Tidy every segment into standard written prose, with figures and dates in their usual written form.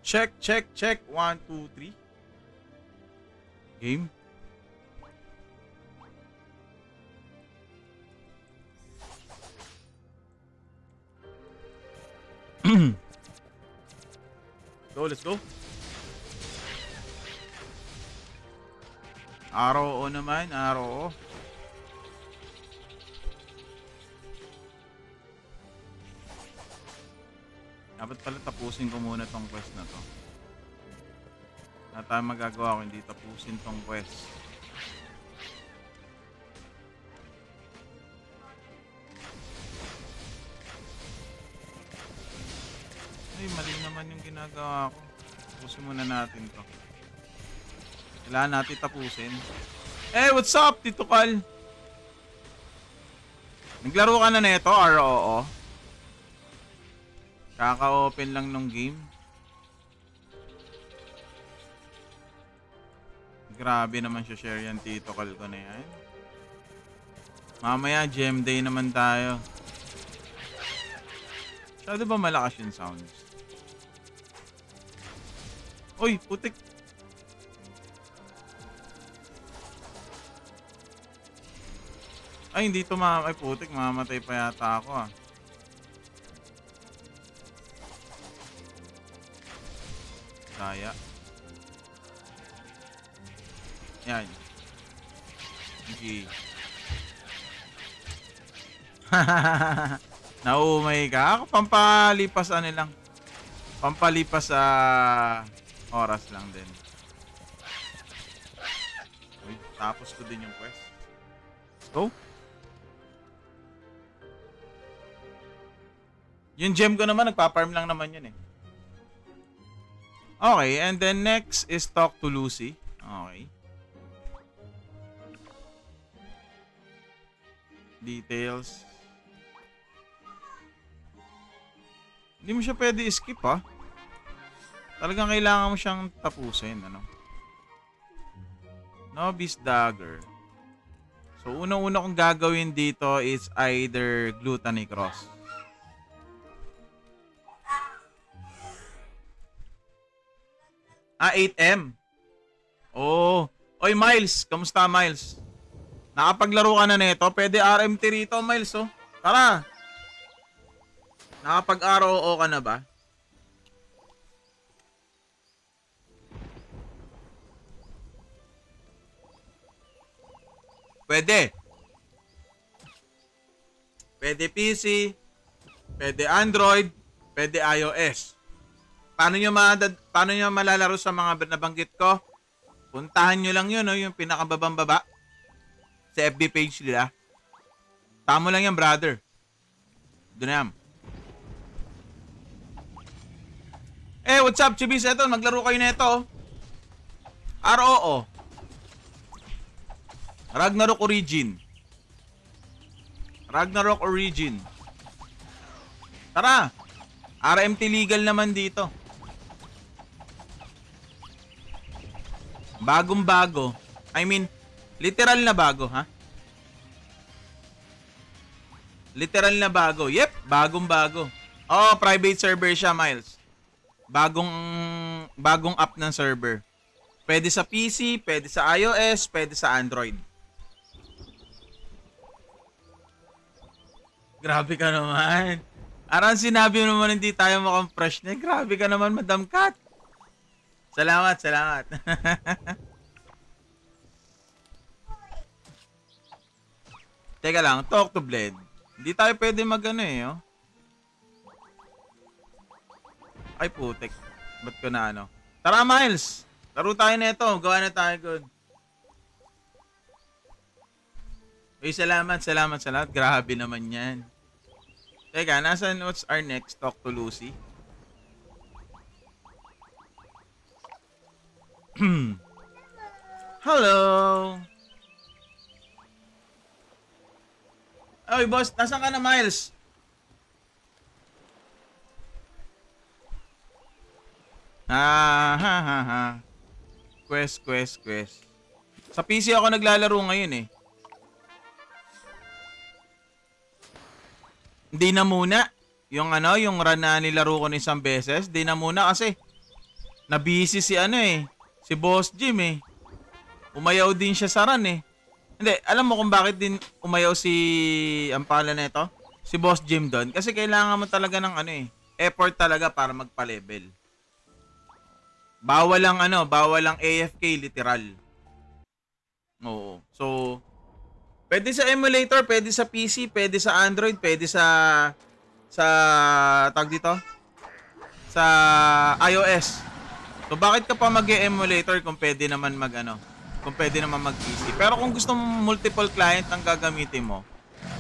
Check, check, check. 1, 2, 3. Game. Go, let's go. Araw o naman, araw o. Dapat pala tapusin ko muna tong quest na to. Wala tayong magagawa kung hindi tapusin tong quest. Ay, mali naman yung ginagawa ko. Tapusin muna natin to. Kailangan natin tapusin. Eh, what's up, Tito Kal? Naglaro ka na nito, ROO? Kaka-open lang nung game. Grabe naman siya share yan, Tito Kal ko na yan. Mamaya, gem day naman tayo. Masyado ba malakas yung sounds? Uy, putik. Ay, hindi to ay putik. Mamamatay pa yata ako ah. Daya. Yan. Okay. Naumay ka? Ako pampalipas ano lang. Pampalipas sa oras lang din. Uy, tapos ko din yung quest. Let's go. Yung gem ko naman, nagpa-farm lang naman yun eh. Okay, and then next is talk to Lucy. Okay. Details. Hindi mo siya pwede skip ha. Talagang kailangan mo siyang tapusin. Ano? Novice Dagger. So, unang-una kong gagawin dito is either Gluttony Cross. Ah, 8M. Oh. Oy, Miles. Kamusta, Miles? Nakapaglaro ka na nito? Pwede RMT rito, Miles, oh. Tara. Nakapag-ROO ka na ba? Pwede. Pwede PC. Pwede Android. Pwede iOS. Paano nyo malalaro sa mga nabanggit ko? Puntahan nyo lang yun, no? Yung pinakababang baba. Sa FB page nila. Tamo lang yan, brother. Doon na yan. Eh, what's up, Chibis? Eto, maglaro kayo na ito. ROO. Ragnarok Origin. Ragnarok Origin. Tara. RMT legal naman dito. Bagong-bago. I mean, literal na bago, ha? Literal na bago. Yep, bagong-bago. Oh, private server siya, Miles. Bagong app ng server. Pwede sa PC, pwede sa iOS, pwede sa Android. Grabe ka naman. Arang sinabi mo naman hindi tayo mukhang fresh na. Grabe ka naman, Madam Kat. Salamat, salamat. Teka lang, talk to Bled. Hindi tayo pwede mag-ano eh, oh. Ay, putik. Ba't ko na ano? Tara, Miles! Laro tayo na ito. Gawa na tayo good. Uy, salamat. Grabe naman yan. Teka, nasan, what's our next talk to Lucy? Hello! Oy, boss, nasan ka na, Miles? Ha. Quest. Sa PC ako naglalaro ngayon eh. Hindi na muna. Yung run na nilaro ko ng isang beses, di na muna kasi Na busy si ano eh. Si Boss Jim eh. Umayaw din siya sa run eh. Hindi, alam mo kung bakit din umayaw si, ang pangalan nito? Si Boss Jim doon. Kasi kailangan mo talaga ng ano eh. Effort talaga para magpa-level. Bawal lang AFK literal. Oo. So, pwede sa emulator, pwede sa PC, pwede sa Android, pwede sa tag dito? Sa iOS. So, bakit ka pa mag-emulator kung pwede naman kung pwede naman mag-PC. Pero kung gusto mo multiple client ang gagamitin mo,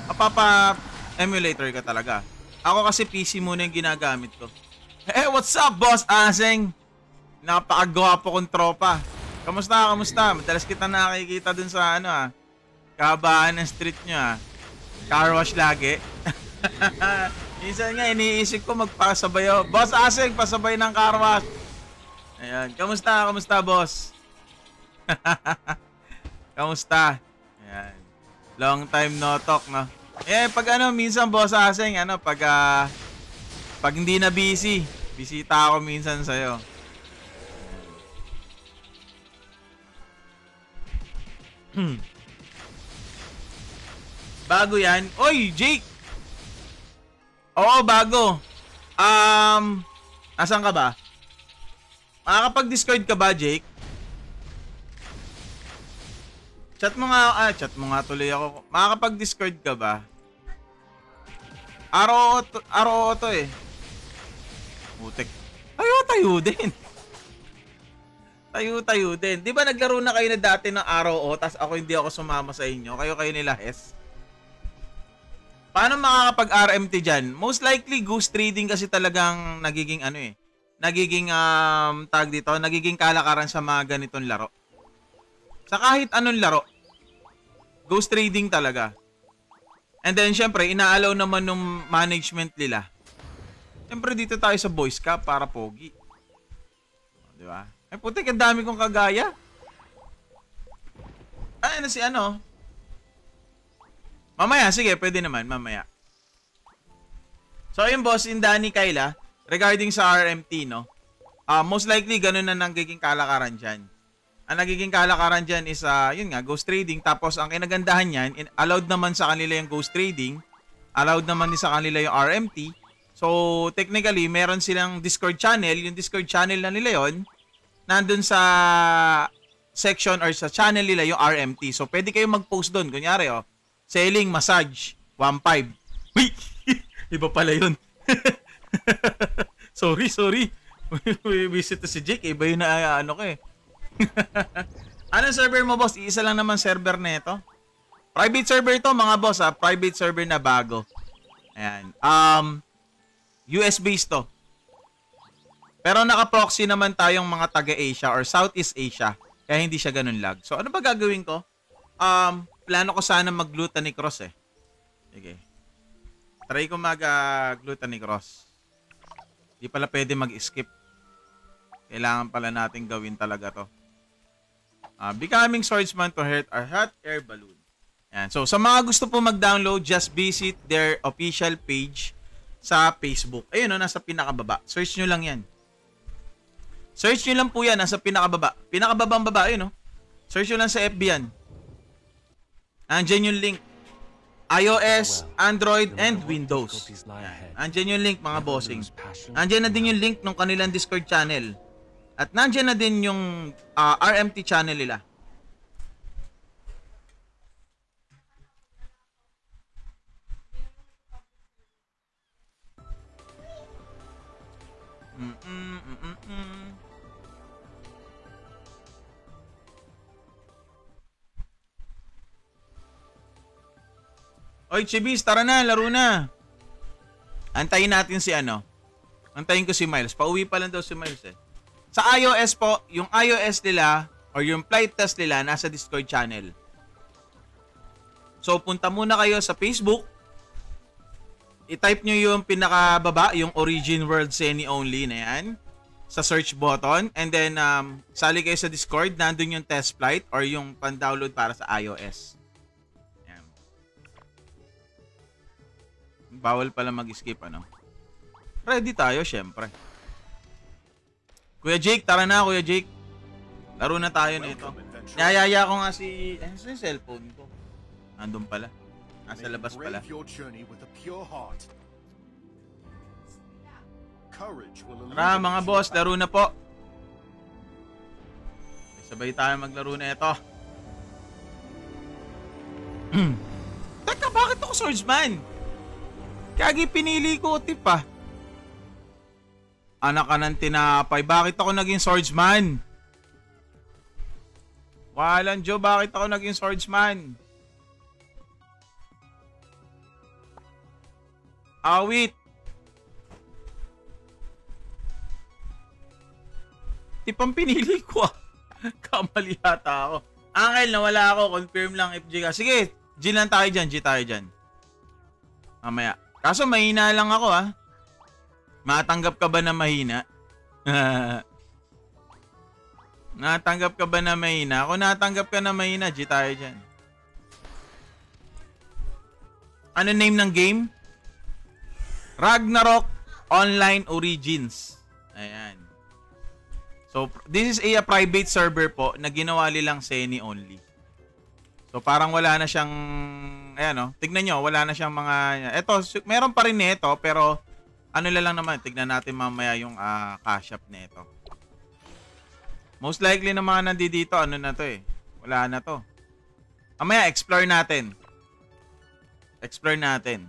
mapapa-emulator ka talaga. Ako kasi PC muna yung ginagamit ko. Hey, what's up, Boss Aseng? Napakagwapo kong tropa. Kamusta? Madalas kita nakikita dun sa kahabaan ng street nyo Car wash lagi. Minsan nga iniisip ko magpasabay ako. Boss Aseng, pasabay ng car wash. Ayan. Kamusta, boss? Kamusta? Ayan. Long time no talk, no? Pag minsan, Boss Aseng, pag hindi na busy, bisita ako minsan sa'yo. Bago yan. Oy, Jake! Oo, bago. Asan ka ba? Makakapag-Discord ka ba, Jake? Chat mo nga tuloy ako. Makakapag-Discord ka ba? Araw to eh. Putek. Tayo din. Tayo din. Di ba naglaro na kayo na dati ng araw tas ako hindi ako sumama sa inyo? Kayo nila Hes. Paano makakapag-RMT dyan? Most likely, ghost trading kasi talagang nagiging nagiging tag dito, nagiging kalakaran sa mga ganitong laro. Sa kahit anong laro, ghost trading talaga. And then, syempre, inaalaw naman nung management nila. Syempre, dito tayo sa Boys Cup para pogi. Di ba? Ay, putik, ang dami kong kagaya. Si mamaya, sige, pwede naman, mamaya. So, ayun, boss, Indani Kayla, regarding sa RMT, no? Most likely, ganun na nagiging kalakaran dyan. Ang nagiging kalakaran dyan is, yun nga, ghost trading. Tapos, ang kinagandahan yan, allowed naman sa kanila yung ghost trading. Allowed naman din sa kanila yung RMT. So, technically, meron silang Discord channel. Yung Discord channel na nila yon nandun sa section or sa channel nila yung RMT. So, pwede kayong mag-post doon. Kunyari, selling massage, 1.5. Uy! Iba pala yun. sorry. Visit to si Jake. Iba yun na ko eh. Anong server mo, boss? Iisa lang naman server na ito. Private server to, mga boss. Private server na bago. Ayan. US based to. Pero naka-proxy naman tayong mga taga-Asia or Southeast Asia. Kaya hindi siya ganun lag. So, ano ba gagawin ko? Plano ko sana mag-Gluttony Cross eh. Sige. Try ko mag-Gluttony Cross. Di pala pwede mag-skip. Kailangan pala natin gawin talaga to. Becoming swordsman to hurt our hot air balloon. Yan. So, sa mga gusto po mag-download, just visit their official page sa Facebook. Ayun, nasa pinakababa. Search nyo lang yan. Search nyo lang po yan, nasa pinakababa. Pinakababang baba, ayun, no? Search nyo lang sa FB yan. Andyan yung link. iOS, Android, and Windows. Andyan yung link, mga bossing. Andyan na din yung link ng kanilang Discord channel. At nandyan na din yung RMT channel nila. Oy, Chibis, tara na, laro na. Antayin natin si Antayin ko si Miles. Pauwi pa lang daw si Miles eh. Sa iOS po, yung iOS nila or yung flight test nila nasa Discord channel. So, punta muna kayo sa Facebook. I-type nyo yung pinakababa, yung Origin World Seni Only na yan. Sa search button. And then, sali kayo sa Discord. Nandun yung test flight or yung pan-download para sa iOS. Ayan. Bawal pala mag-skip, Ready tayo, syempre. Kuya Jake, tara na Kuya Jake. Laro na tayo nito. Niyayaya ko nga si... Sa cellphone ko. Nandun pala. Nasa labas pala. Tara mga boss, laro na po. Sabay tayo maglaro na ito. Teka, bakit ako swordsman? Kagi pinili ko, tip ah. Anak ka ng tinapay, bakit ako naging swordsman? Walang Joe, bakit ako naging swordsman? Awit. Tipang pinili ko ah. Kamali yata ako. Angel, nawala ako. Confirm lang if G ka. Sige, G lang tayo dyan. G tayo dyan. Mamaya. Kaso mahina lang ako ah. Matanggap ka ba na mahina? Natanggap ka ba na mahina? Kung natanggap ka na mahina, G tayo dyan. Ano name ng game? Ragnarok Online Origins. Ayan. So, this is a private server po na ginawa nilang Seni only. So, parang wala na siyang, ayan o, tignan nyo, wala na siyang mga, eto, meron pa rin nito, pero, ano lang naman, tignan natin mamaya yung cash up nito. Most likely na mga nandito, ano na to eh, wala na to. Mamaya, explore natin. Explore natin.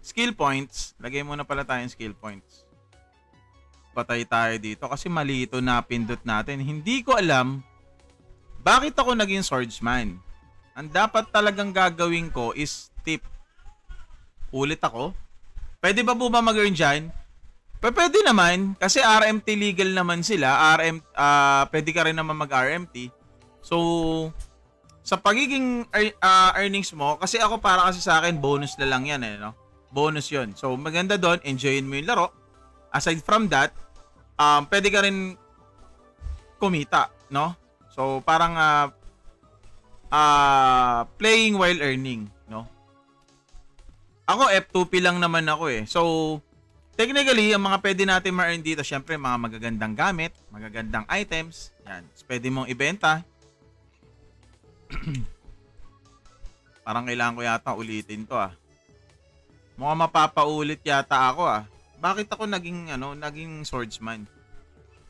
Skill points, lagay muna pala tayong skill points. Patay tayo dito kasi mali ito na pindot natin. Hindi ko alam bakit ako naging swordsman. Ang dapat talagang gagawin ko is tip. Ulit ako. Pwede ba po ba mag-earn dyan? Pwede naman kasi RMT legal naman sila. Pwede ka rin naman mag-RMT. So, sa pagiging earnings mo, kasi ako para kasi sa akin bonus na lang yan eh, no? Bonus yon. So, maganda doon, enjoyin mo yung laro. Aside from that, pwede ka rin kumita, no? So, parang playing while earning, no? Ako, F2P lang naman ako eh. So, technically, ang mga pwede natin ma-earn dito, syempre, mga magagandang gamit, magagandang items, yan. So, pwede mong ibenta. Parang kailangan ko yata ulitin to ah. Mukhang mapapaulit yata ako ah. Bakit ako naging swordsman?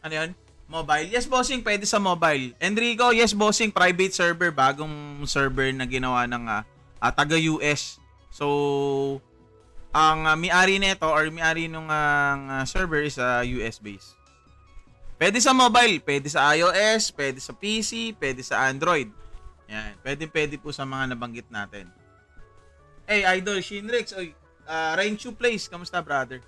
Ano yun? Mobile? Yes, bossing. Pwede sa mobile. Enrico, yes, bossing. Private server. Bagong server na ginawa ng taga-US. So, ang may-ari nito or may-ari nung server is US based. Pwede sa mobile. Pwede sa iOS. Pwede sa PC. Pwede sa Android. Yan. Pwede po sa mga nabanggit natin. Hey, Idol, Shinrix. Oy, Rainchu Place. Kamusta, brother?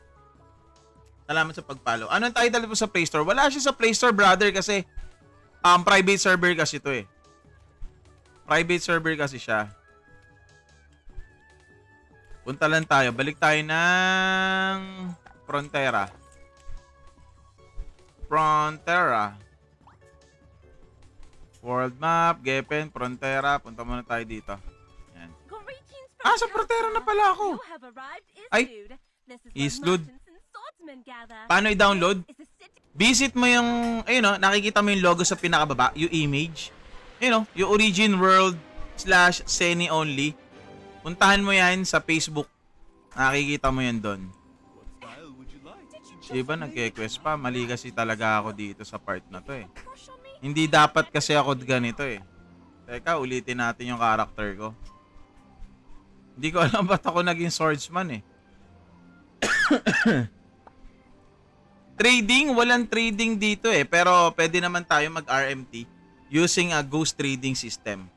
Salamat sa pag-follow. Anong title po sa Play Store? Wala siya sa Play Store, brother, kasi private server kasi ito eh. Private server kasi siya. Punta lang tayo. Balik tayo ng Frontera. Frontera. World map, Gepen, Frontera. Punta muna tayo dito. Yan. Sa Frontera na pala ako. Ay, Islud. Paano i-download? Visit mo yung, ayun o, nakikita mo yung logo sa pinakababa, yung image. Ayun o, yung Origin World /Seni only. Puntahan mo yan sa Facebook. Nakikita mo yan doon. Diba nagke-quest pa? Mali kasi talaga ako dito sa part na to eh. Hindi dapat kasi ako ganito eh. Teka, ulitin natin yung character ko. Hindi ko alam ba't ako naging swordsman eh. Trading, walang trading dito eh. Pero pwede naman tayo mag-RMT using a ghost trading system.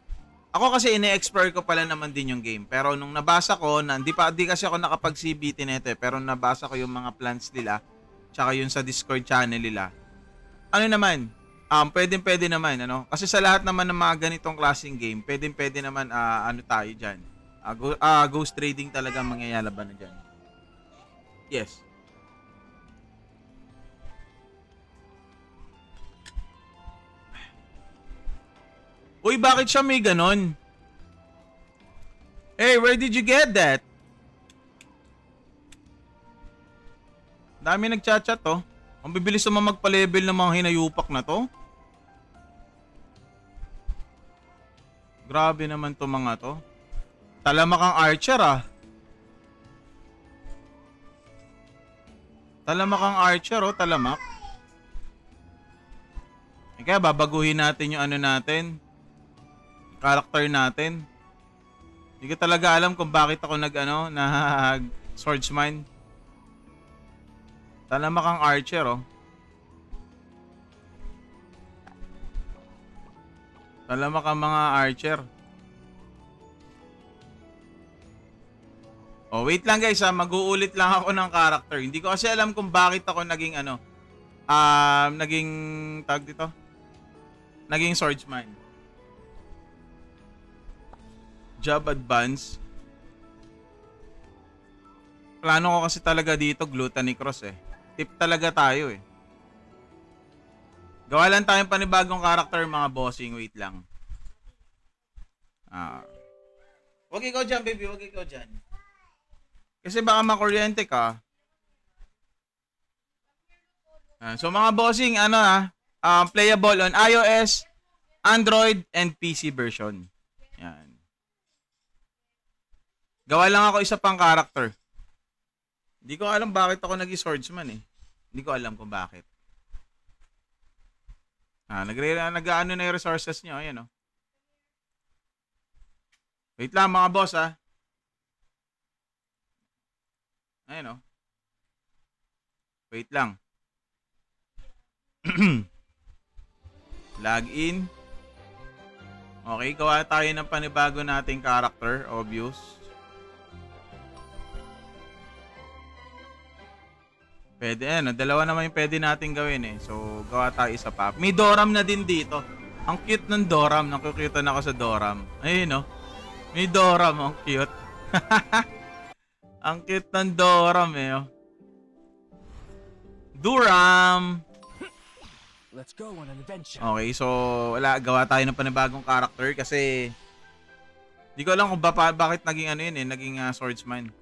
Ako kasi ine-explore ko pala naman din yung game. Pero nung nabasa ko, di kasi ako nakapag-CBT nito eh. Pero nabasa ko yung mga plans nila. Tsaka yung sa Discord channel nila. Ano naman? Pwede naman, ano? Kasi sa lahat naman ng mga ganitong klaseng game, pwede naman, ano tayo dyan. Ghost trading talaga mangyayalaban na dyan. Yes. Uy, bakit siya may ganon? Hey, where did you get that? Dami nagchat-chat oh. Ang bibilis naman magpa-level ng mga hinayupak na to. Grabe naman to mga to. Talamak ang archer ah. Talamak ang archer oh, talamak. Kaya babaguhin natin yung ano natin. Character natin. Hindi ko talaga alam kung bakit ako nag swordsman. Talamak ang archer oh. Talamak ang mga archer. Oh, wait lang guys ha, mag-uulit lang ako ng character. Hindi ko kasi alam kung bakit ako naging naging tag dito. Naging swordsman. Job advance. Plano ko kasi talaga dito Gluttony Cross eh. Tip talaga tayo eh. Gawa lang tayong panibagong character mga bossing. Wait lang. Wag ikaw dyan baby, wag ikaw dyan. Kasi baka makuryente ka. So mga bossing, playable on iOS, Android, and PC version. Yan. Gawa lang ako isa pang character. Hindi ko alam bakit ako naging swordsman eh. Hindi ko alam kung bakit. Nag-ano na yung resources nyo. Ayan oh. Wait lang mga boss ah. Ayan o. Wait lang. Login. Okay, gawa tayo ng panibago nating character. Obvious. Pwede dalawa naman yung pwede natin gawin eh. So, gawa tayo isa pa. May Doram na din dito. Ang cute ng Doram. Nakukita na ako sa Doram. Ayun o. May Doram. Ang cute. Ang cute ng Doram eh. Oh. Duram! Let's go on an adventure. Okay, so gawa tayo ng panibagong character kasi di ko alam kung bakit naging naging swordsman.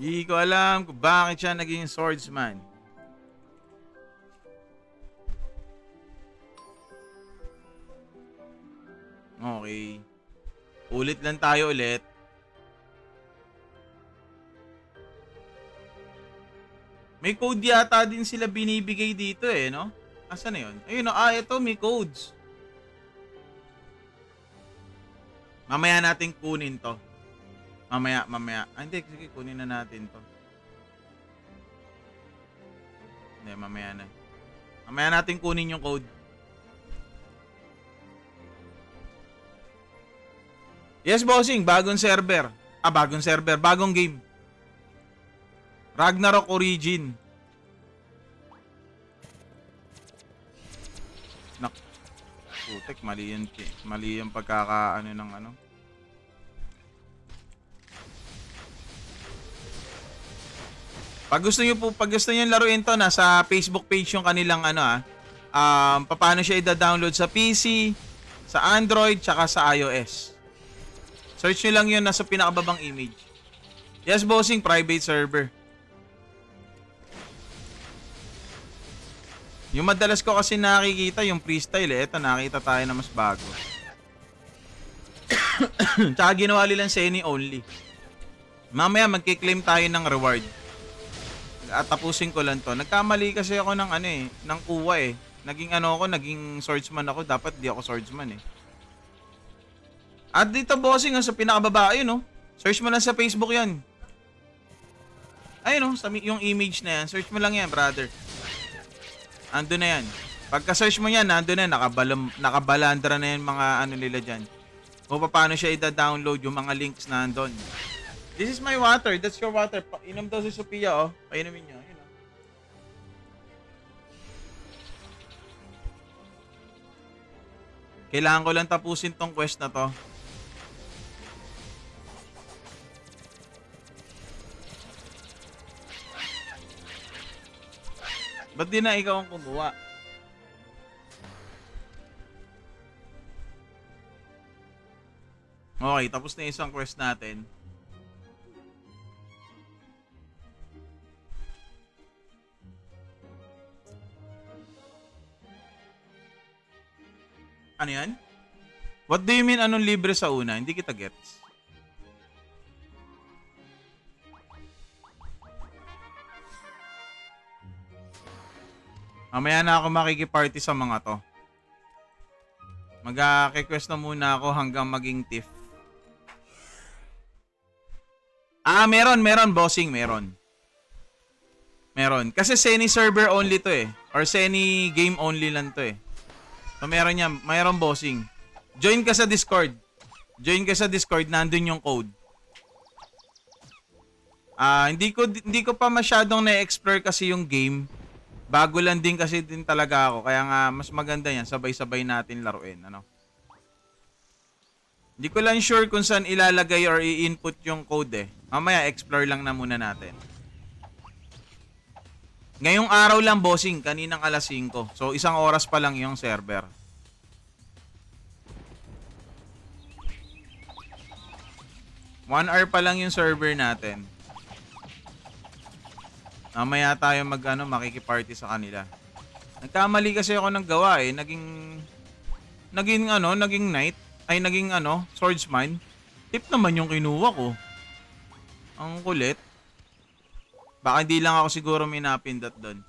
Di ko alam kung bakit siya naging swordsman. Okay. Ulit lang tayo ulit. May code yata din sila binibigay dito eh, no? Asan na yun? Ayun o, ito may codes. Mamaya natin kunin to. Mamaya. Hindi, sige, kunin na natin to. Hindi, mamaya na. Mamaya natin kunin yung code. Yes, bossing. Bagong server. Bagong game. Ragnarok Origin. Putek, mali yung pagkakaano ng ano. Pag gusto niyo laruin to, nasa Facebook page yung kanilang paano siya i-download sa PC, sa Android, tsaka sa iOS. Search nyo lang yun, nasa pinakababang image. Yes, bossing, private server. Yung madalas ko kasi nakikita, yung freestyle eh. Ito, nakita tayo na mas bago. Tsaka ginawa nilang Seni only. Mamaya magkiklaim tayo ng reward. At tapusin ko lang to. Nagkamali kasi ako ng ng kuwa eh. Naging swordsman ako. Dapat di ako swordsman eh. At dito bossing sa pinakababa, ayun oh. Search mo lang sa Facebook yan. Ayun oh, yung image na yan. Search mo lang yan, brother. Ando na yan. Pagka-search mo yan, ando na yan. Nakabalandra na yan mga nila dyan. O paano siya i-download yung mga links na andon. This is my water. That's your water. Inom daw si Sophia oh. Painumin nyo. Ayun oh. Kailangan ko lang tapusin tong quest na to. Ba't di na ikaw ang kumuha? Okay, tapos na isang quest natin. Ano yan? What do you mean anong libre sa una? Hindi kita gets. Mamaya na ako makikiparty sa mga to. Mag-request na muna ako hanggang maging TIFF. Meron, bossing, meron. Meron. Kasi Seni server only to eh. Or Seni game only lang to eh. So meron yan. Meron bossing. Join ka sa Discord. Join ka sa Discord. Nandun yung code. Hindi ko pa masyadong na-explore kasi yung game. Bago lang din kasi din talaga ako. Kaya nga mas maganda yan. Sabay-sabay natin laruin. Ano? Hindi ko lang sure kung saan ilalagay or i-input yung code eh. Mamaya explore lang na muna natin. Ngayong araw lang bossing, kaninang alas 5. So isang oras pa lang yung server. One hour pa lang yung server natin. Mamaya tayo makikiparty sa kanila. Nagkamali kasi ako ng gawa eh. Naging knight. Naging swordsman. Tip naman yung kinuha ko. Ang kulit. Baka hindi lang ako siguro may napindot doon.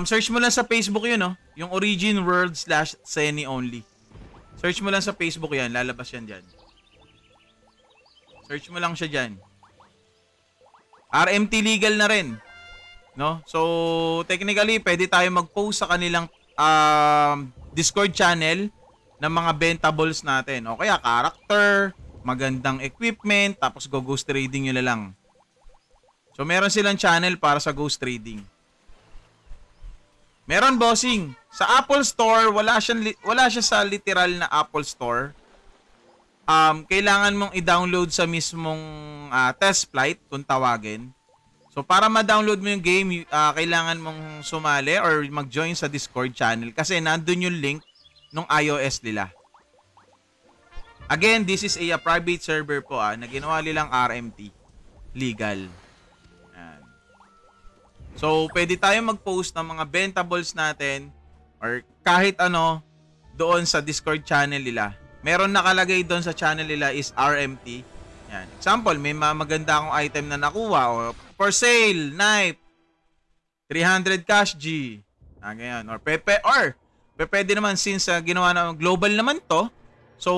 Search mo lang sa Facebook yun, no? Yung Origin World /Seni only. Search mo lang sa Facebook yan. Lalabas yan dyan. Search mo lang siya dyan. RMT legal na rin. No? So, technically, pwede tayo mag-post sa kanilang Discord channel ng mga bentables natin. O kaya, character, magandang equipment, tapos ghost trading nyo na lang. So, meron silang channel para sa ghost trading. Meron, bossing. Sa Apple Store, wala siya sa literal na Apple Store. Kailangan mong i-download sa mismong test flight kung tawagin. So, para ma-download mo yung game, kailangan mong sumali or mag-join sa Discord channel kasi nandun yung link ng iOS nila. Again, this is a private server po na ginawa nilang RMT. Legal. Yan. So, pwede tayo mag-post ng mga bentables natin or kahit ano doon sa Discord channel nila. Meron nakalagay doon sa channel nila is RMT. Yan. Example, may maganda akong item na nakuha o for sale, knife, 300 cash G. Ganyan. Or pwede naman since ginawa na global naman to. So,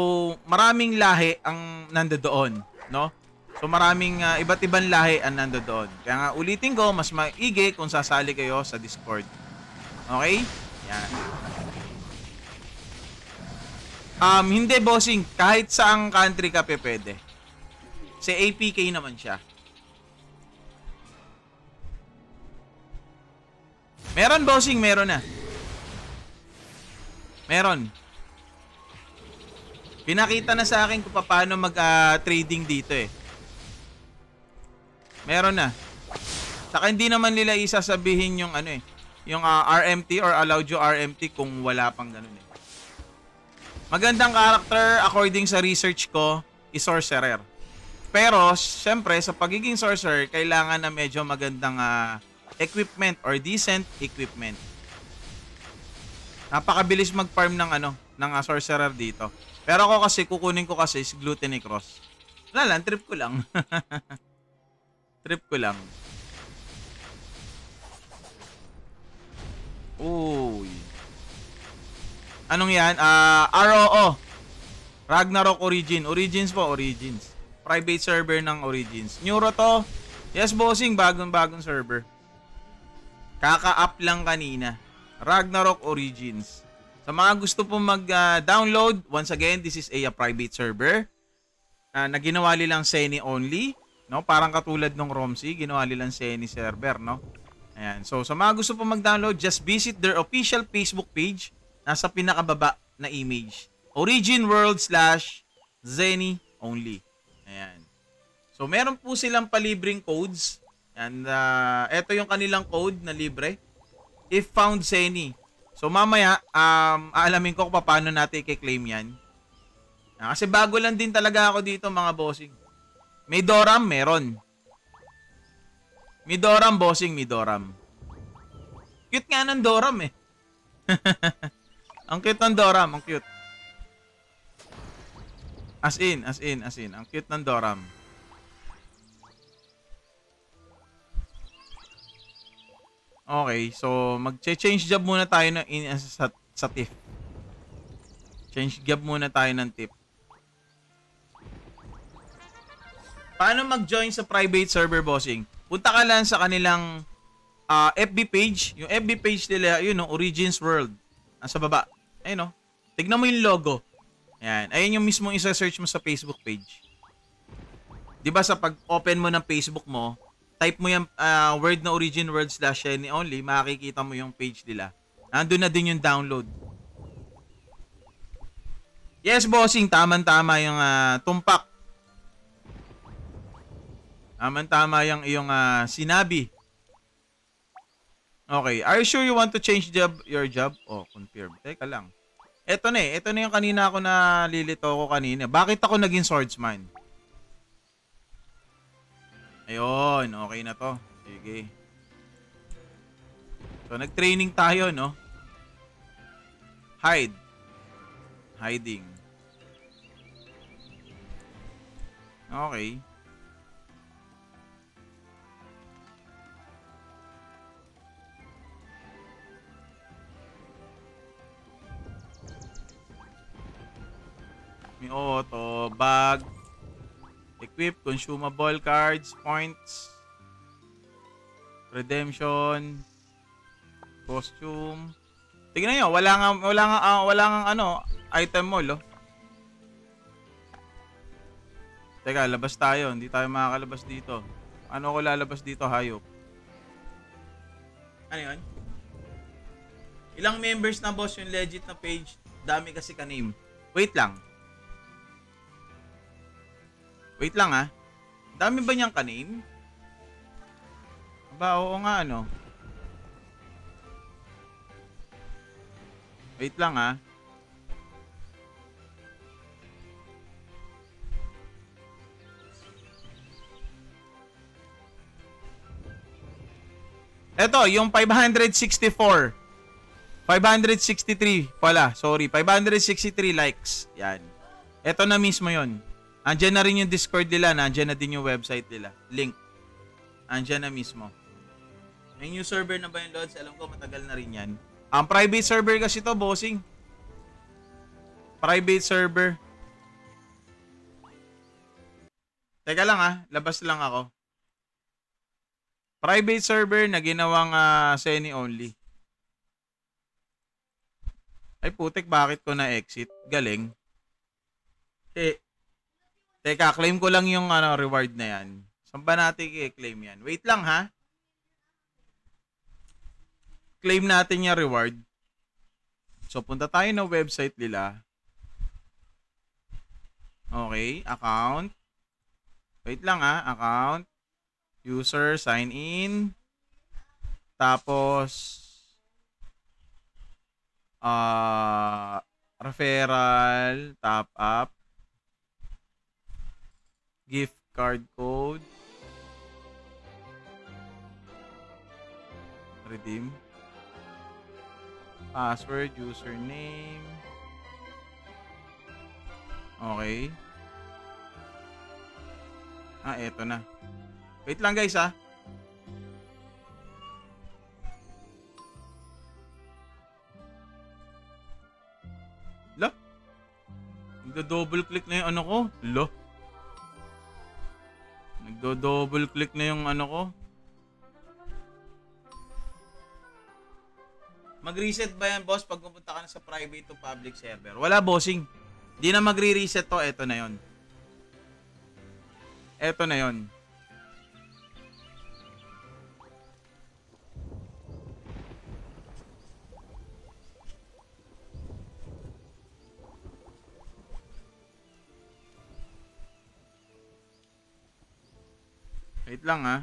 maraming lahi ang nandoon, no? So, maraming iba't ibang lahi ang nandoon. Kaya nga ulitin ko, mas maigi kung sasali kayo sa Discord. Okay? Yan. Hindi bossing, kahit saang country ka pwede. Si APK naman siya. Meron bossing, meron na. Meron. Pinakita na sa akin kung paano mag-trading dito eh. Meron na. Saka hindi naman nila isasabihin yung yung RMT or allowed you RMT kung wala pang ganun eh. Magandang character according sa research ko is sorcerer. Pero syempre sa pagiging sorcerer kailangan na medyo magandang equipment or decent equipment. Napakabilis mag-farm ng sorcerer dito. Pero ako kasi kukunin ko kasi si Gluttony Cross. Wala lang, trip ko lang. Trip ko lang. Uy. Anong yan? ROO. Ragnarok Origin. Origins po, Origins. Private server ng Origins. Neuro to. Yes, bossing. Bagong server. Kaka-up lang kanina. Ragnarok Origins. Sa mga gusto pong mag-download, once again, this is a private server. Na ginawa nilang Seni only. No? Parang katulad ng ROMC. Ginawa nilang Seni server. No? Ayan. So, sa mga gusto pong mag-download, just visit their official Facebook page. Nasa pinakababa na image. Origin World /Seni only. Ayan. So, meron po silang palibreng codes. And, ito yung kanilang code na libre. If found Seni. So, mamaya, aalamin ko kung paano natin i-claim yan. Kasi bago lang din talaga ako dito, mga bossing. May Doram, meron. May Doram, bossing, may Doram. Cute nga ng Doram eh. Ang cute ng Doram, ang cute. As in. Ang cute ng Doram. Okay, so mag-change job muna tayo sa TIFF. Change job muna tayo ng TIFF. Paano mag-join sa private server, bossing? Punta ka lang sa kanilang FB page. Yung FB page nila, yun, no, Origins World. Nasa baba. Ayun, no. Tignan mo yung logo. Ayan. Ayun yung mismo isa-search mo sa Facebook page. Diba sa pag-open mo ng Facebook mo, type mo yung word na Origin World /Shiny Only, makikita mo yung page nila. Nandun na din yung download. Yes, bossing. Tama-tama yung tumpak. Tama-tama yung iyong sinabi. Okay. Are you sure you want to change your job? Oh, confirm. Teka lang. Ito na eh. Ito na yung kanina ako nalilito ko kanina. Bakit ako naging swordsman? Ayun. Okay na to. Sige. So, nag-training tayo, no? Hide. Hiding. Okay. May auto, bag, equip, consumable cards, points, redemption, costume. Tingnan niyo, wala nga ano, item mo, lo. Teka, labas tayo. Hindi tayo makakalabas dito. Ano ko lalabas dito, hayop? Ano yun? Ilang members na, boss, yung legit na page? Dami kasi ka-name. Wait lang. Wait lang, ha? Dami ba niyang ka-name? Aba, oo nga, ano? Wait lang, ha? Eto, yung 564. 563 pala, sorry. 563 likes. Yan. Eto na mismo yon. Andiyan na rin yung Discord nila. Andiyan na din yung website nila. Link. Andiyan na mismo. May new server na ba yung Lods? Alam ko matagal na rin yan. Ang private server kasi to, bossing. Private server. Teka lang, ha. Labas lang ako. Private server na ginawang Shiny only. Ay putik, bakit ko na-exit? Galing. Teka, claim ko lang yung reward na yan. Saan ba natin i-claim yan? Wait lang, ha? Claim natin yung reward. So, punta tayo na website nila. Okay, account. Wait lang, ha? Account. User, sign in. Tapos, referral, top up. Gift card code. Redeem. Password, username. Okay. Eto na. Wait lang guys, ha. Lo. Nagdo-double click na yung ano ko. Lo. Nagdo-double click na yung ano ko. Mag-reset ba yan, boss, pag pumunta ka na sa private to public server? Wala, bossing. Hindi na magre-reset to. Eto na yon. Eto na yon. Wait lang, ha.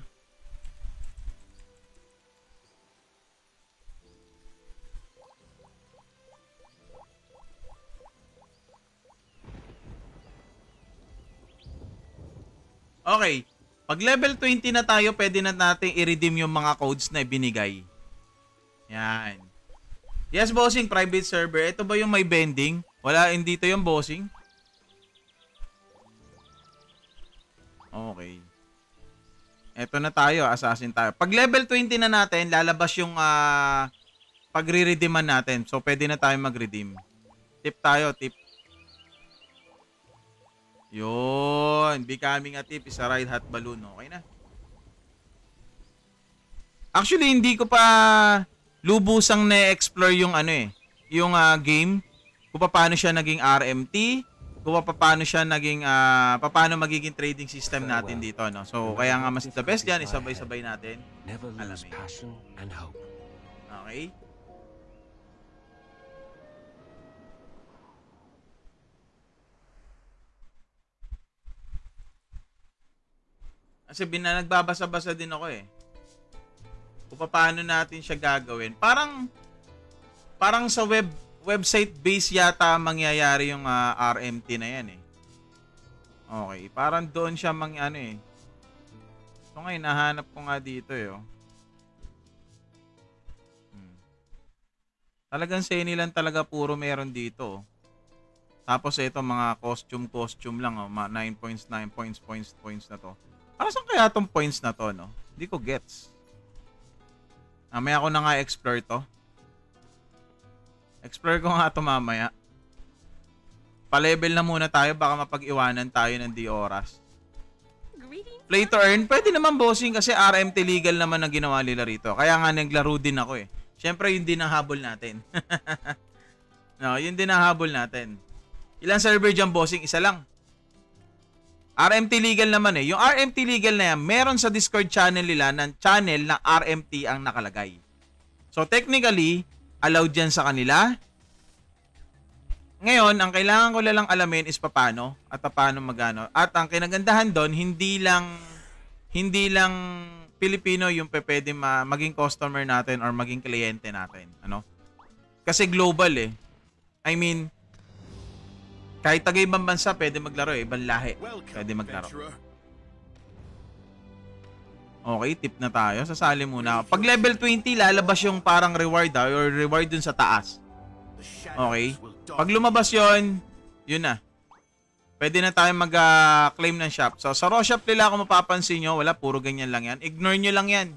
Okay. Pag level 20 na tayo, pwede na natin i-redeem yung mga codes na ibinigay. Yan. Yes, bossing, private server. Ito ba yung may vending? Wala, hindi dito yung bossing. Okay. Eto na tayo, assassin tayo. Pag level 20 na natin, lalabas yung pagre-redeeman natin. So, pwede na tayo mag-redeem. Tip tayo, tip. Yun. Becoming a tip is a ride hot balloon. Okay na. Actually, hindi ko pa lubusang na-explore yung yung game. Kung paano siya naging RMT, kung paano siya naging paano magiging trading system natin dito, no. So kaya nga mas the best diyan, isabay-sabay natin. Never lose Alamin. passion and hope. Okay? Kasi nagbabasa-basa din ako eh. Kung paano natin siya gagawin. Parang sa website base yata mangyayari yung RMT na yan eh. Okay, parang doon siya eh. So ngayon, nahanap ko nga dito eh. Oh. Talagang senilan talaga puro meron dito. Oh. Tapos ito mga costume lang. Oh. 9 points na to. Para saan kaya tong points na to, no? Hindi ko gets. Mamaya ko na nga explore to. Explore ko nga ito mamaya. Pa-level na muna tayo, baka mapag-iwanan tayo ng di oras. Play to earn, pwede naman bossing kasi RMT legal naman ang ginawa nila rito. Kaya nga naglaro din ako eh. Siyempre yun din ang habol natin. No, yun din ang habol natin. Ilang server dyan bossing? Isa lang. RMT legal naman eh. Yung RMT legal na yan, meron sa Discord channel nila ng channel na RMT ang nakalagay. So technically, allowed yan sa kanila. Ngayon, ang kailangan ko lang alamin is paano at paano magano. At ang kinagandahan doon, hindi lang Pilipino yung pwede maging customer natin or maging kliyente natin, ano? Kasi global eh. I mean, kahit taga-ibang bansa pwede maglaro eh, ibang lahi pwede maglaro. Okay, tip na tayo. Sasali muna ako. Pag level 20, lalabas yung parang reward or reward dun sa taas. Okay. Pag lumabas yon, yun na. Pwede na tayo mag-claim ng shop. So, sa raw shop nila, kung mapapansin nyo, wala, puro ganyan lang yan. Ignore nyo lang yan.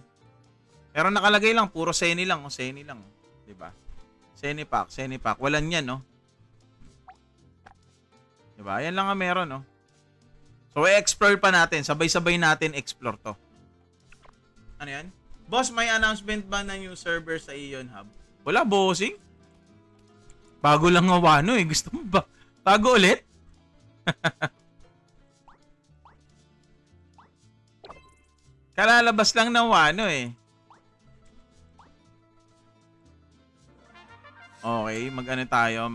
Pero nakalagay lang, puro Seni lang. O, Seni lang. Diba? Seni pack. Walan yan, no? Diba? Yan lang ang meron, no? So, i-explore pa natin. Sabay-sabay natin explore to. Ano yan? Boss, may announcement ba na new server sa Ion Hub? Wala, bossing. Bago lang nga Wano eh. Gusto mo ba? Bago ulit? Kalalabas lang ng Wano eh. Okay, mag-ano tayo,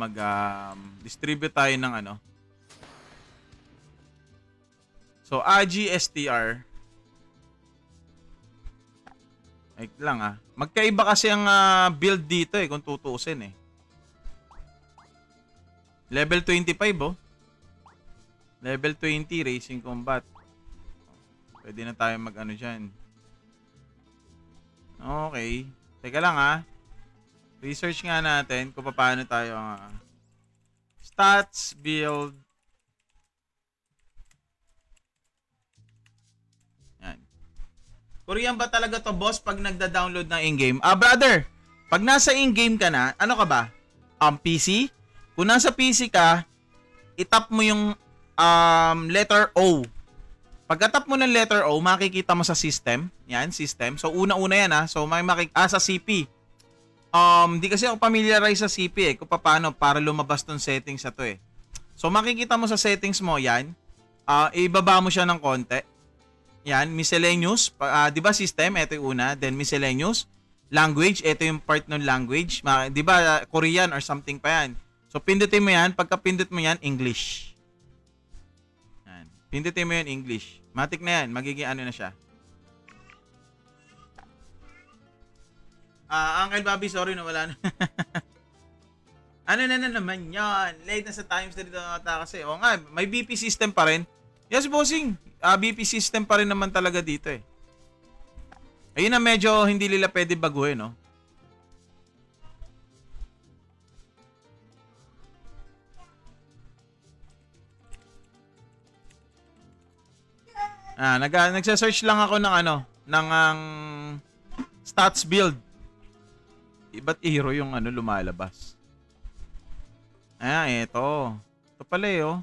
distribute tayo ng ano. So, AGI STR. Like lang ah. Magkaiba kasi ang build dito eh, kung tutuusin eh. Level 25 oh. Level 20, Racing Combat. Pwede na tayo mag-ano dyan. Okay. Teka lang ah. Research nga natin kung paano tayo stats, build. Yan. Korean ba talaga to boss pag nagda-download ng in-game? Brother, pag nasa in-game ka na, ano ka ba? PC? Kung nasa PC ka, itap mo yung letter O. Pagka-tap mo ng letter O, makikita mo sa system. Yan, system. So, una-una yan ha. So, sa CP. Di kasi ako familiarize sa CP eh. Kung paano para lumabas tong settings sa to eh. So, makikita mo sa settings mo, yan. Ibaba mo siya ng konti. Yan, miscellaneous. Di ba system? Ito yung una. Then, miscellaneous. Language. Ito yung part ng language. Di ba Korean or something pa yan. So, pindutin mo yan. Pagka pindut mo yan, English. Yan. Pindutin mo yan, English. Matik na yan. Magiging ano na siya. Uncle Bobby, sorry na wala na. Ano na naman yan? Late na sa times na dito kasi. O nga, may BP system pa rin. Yes, bossing. BP system pa rin naman talaga dito eh. Ayun na medyo hindi nila pwede baguhin, no? Nagsa-search lang ako ng ng stats build. Iba't hero yung lumalabas. Ito. Ito pala oh.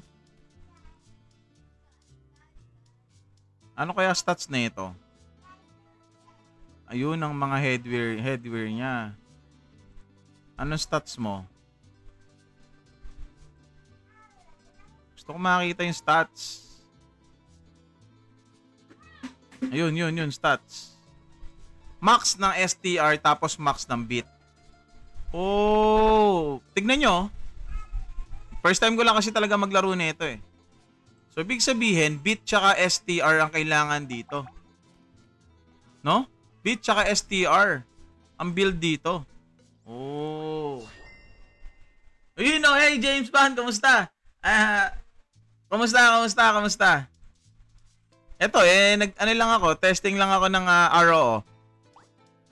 Ano kaya stats na ito? Ayun ang mga headwear niya. Anong stats mo? Gusto ko makita yung stats. Ayun, stats. Max ng STR tapos max ng bit. Oh, tignan nyo. First time ko lang kasi talaga maglaro nito eh. So, ibig sabihin, bit tsaka STR ang kailangan dito. No? Bit tsaka STR ang build dito. Oh. Ayun oh, hey James Bond, kamusta? Kamusta? Ito lang ako, testing lang ako ng ROO.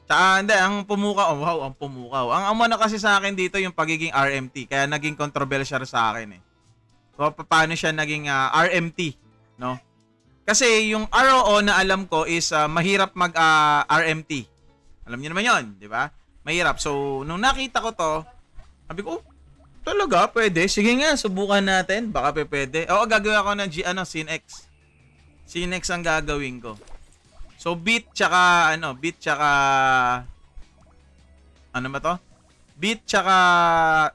Tsaka hindi, ang pumukaw. Ang amona kasi sa akin dito yung pagiging RMT, kaya naging controversial sa akin eh. So, paano siya naging RMT, no? Kasi yung ROO na alam ko is mahirap mag RMT. Alam niyo naman 'yon, di ba? Mahirap. So, nung nakita ko to, sabi ko, talaga pwede. Sige nga, subukan natin. Baka pwede. Oo, gagawin ako ng Synex. Synex ang gagawin ko. So, bit tsaka ano ba to? Bit tsaka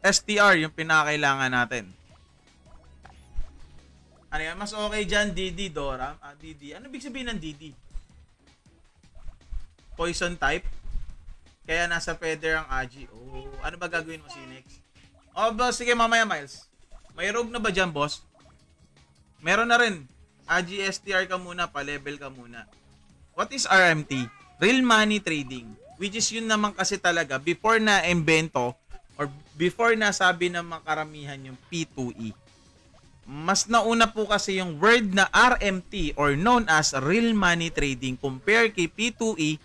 STR yung pinakailangan natin. Ano yan? Mas okay dyan, DD, Dora. DD. Ano ibig sabihin ng DD? Poison type? Kaya nasa feather ang Agi. Oh, ano ba gagawin mo, Synex? Oh, boss, sige mamaya, Miles. May rogue na ba dyan, boss? Meron na rin. Agi STR ka muna, pa-level ka muna. What is RMT? Real money trading. Which is yun naman kasi talaga, before na invento, or before na sabi ng mga karamihan yung P2E. Mas nauna po kasi yung word na RMT or known as real money trading compare kay P2E,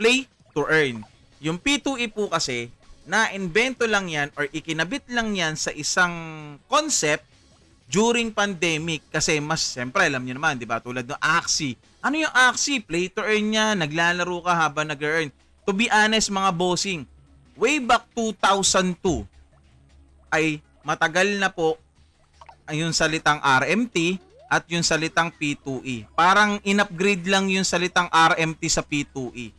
play to earn. Yung P2E po kasi, na-invento lang yan or ikinabit lang yan sa isang concept during pandemic. Kasi mas, siyempre, alam niyo naman, di ba? Tulad ng Axie. Ano yung Axie? Play to earn yan. Naglalaro ka habang nag-earn. To be honest, mga bossing, way back 2002 ay matagal na po yung salitang RMT at yung salitang P2E. Parang in-upgrade lang yung salitang RMT sa P2E.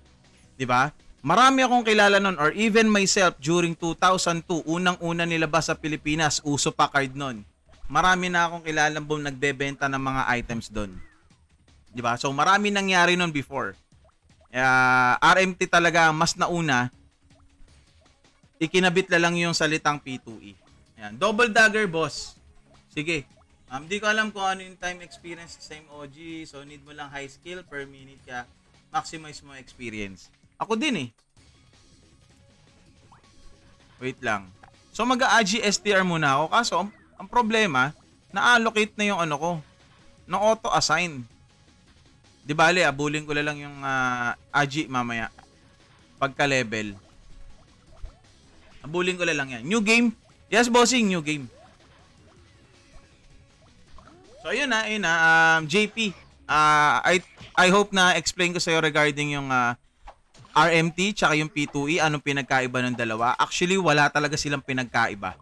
'Di ba? Marami akong kilala nun or even myself during 2002, unang-una nilabas sa Pilipinas, uso pa card nun. Marami na akong kilala bang nagbebenta ng mga items doon. 'Di ba? So marami nangyari nun before. RMT talaga mas nauna. Ikinabit na lang yung salitang P2E. Ayan, double dagger boss. Sige. Di ko alam kung ano yung time experience sa same OG. So, need mo lang high skill per minute ka. Maximize mo experience. Ako din eh. Wait lang. So, mag-a-AG STR muna ako. Kaso, ang problema, na-allocate na yung ano ko. Na auto-assign. Di bale, abulin ko lang yung AG mamaya. Pagka-level. Abulin ko lang yan. New game. Yes, bossing. New game. So ayun na, JP. I hope na explain ko sa iyo regarding yung RMT tsaka yung P2E, anong pinagkaiba ng dalawa. Actually, wala talaga silang pinagkaiba.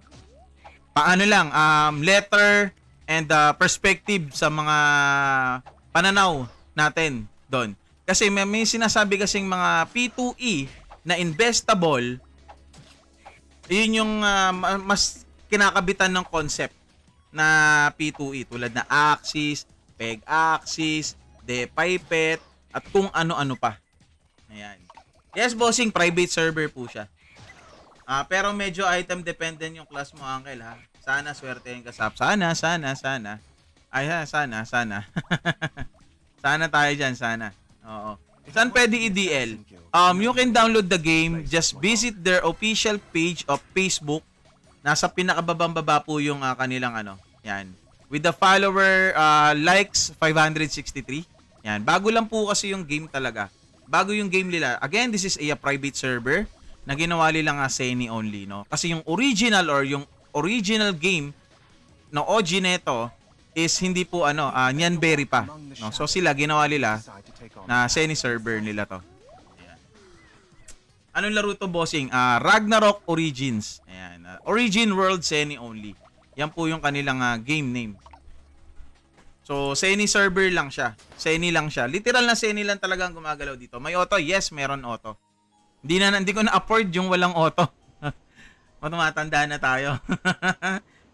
Paano lang, letter and perspective sa mga pananaw natin doon. Kasi may sinasabi kasing mga P2E na investable, yun yung mas kinakabitan ng concept na P2E tulad na Axis, Peg Axis, Pipet, at kung ano-ano pa. Ayan. Yes, bossing, private server po siya. Pero medyo item dependent yung class mo, uncle, ha. Sana swertein ka sa sana. Ay, sana. Sana tayo dyan, sana. Oo. Saan pwede i-DL? You can download the game. Just visit their official page of Facebook. Nasa pinakababang-baba po yung kanilang yan. With the follower likes 563. Yan. Bago lang po kasi yung game talaga. Bago yung game nila. Again, this is a private server na ginawa nila nga Seni only, no? Kasi yung original game na OG neto is hindi po Nyanberry pa, no? So sila ginawa nila na Seni server nila to. Ayan. Anong laro to, bossing? Ragnarok Origins. Ayan. Origin World Seni only. Yan po yung kanilang game name. So Seni server lang siya. Seni lang siya. Literal na Seni lang talaga ang gumagalaw dito. May auto? Yes, meron auto. Hindi ko na afford yung walang auto. Tumatanda na tayo.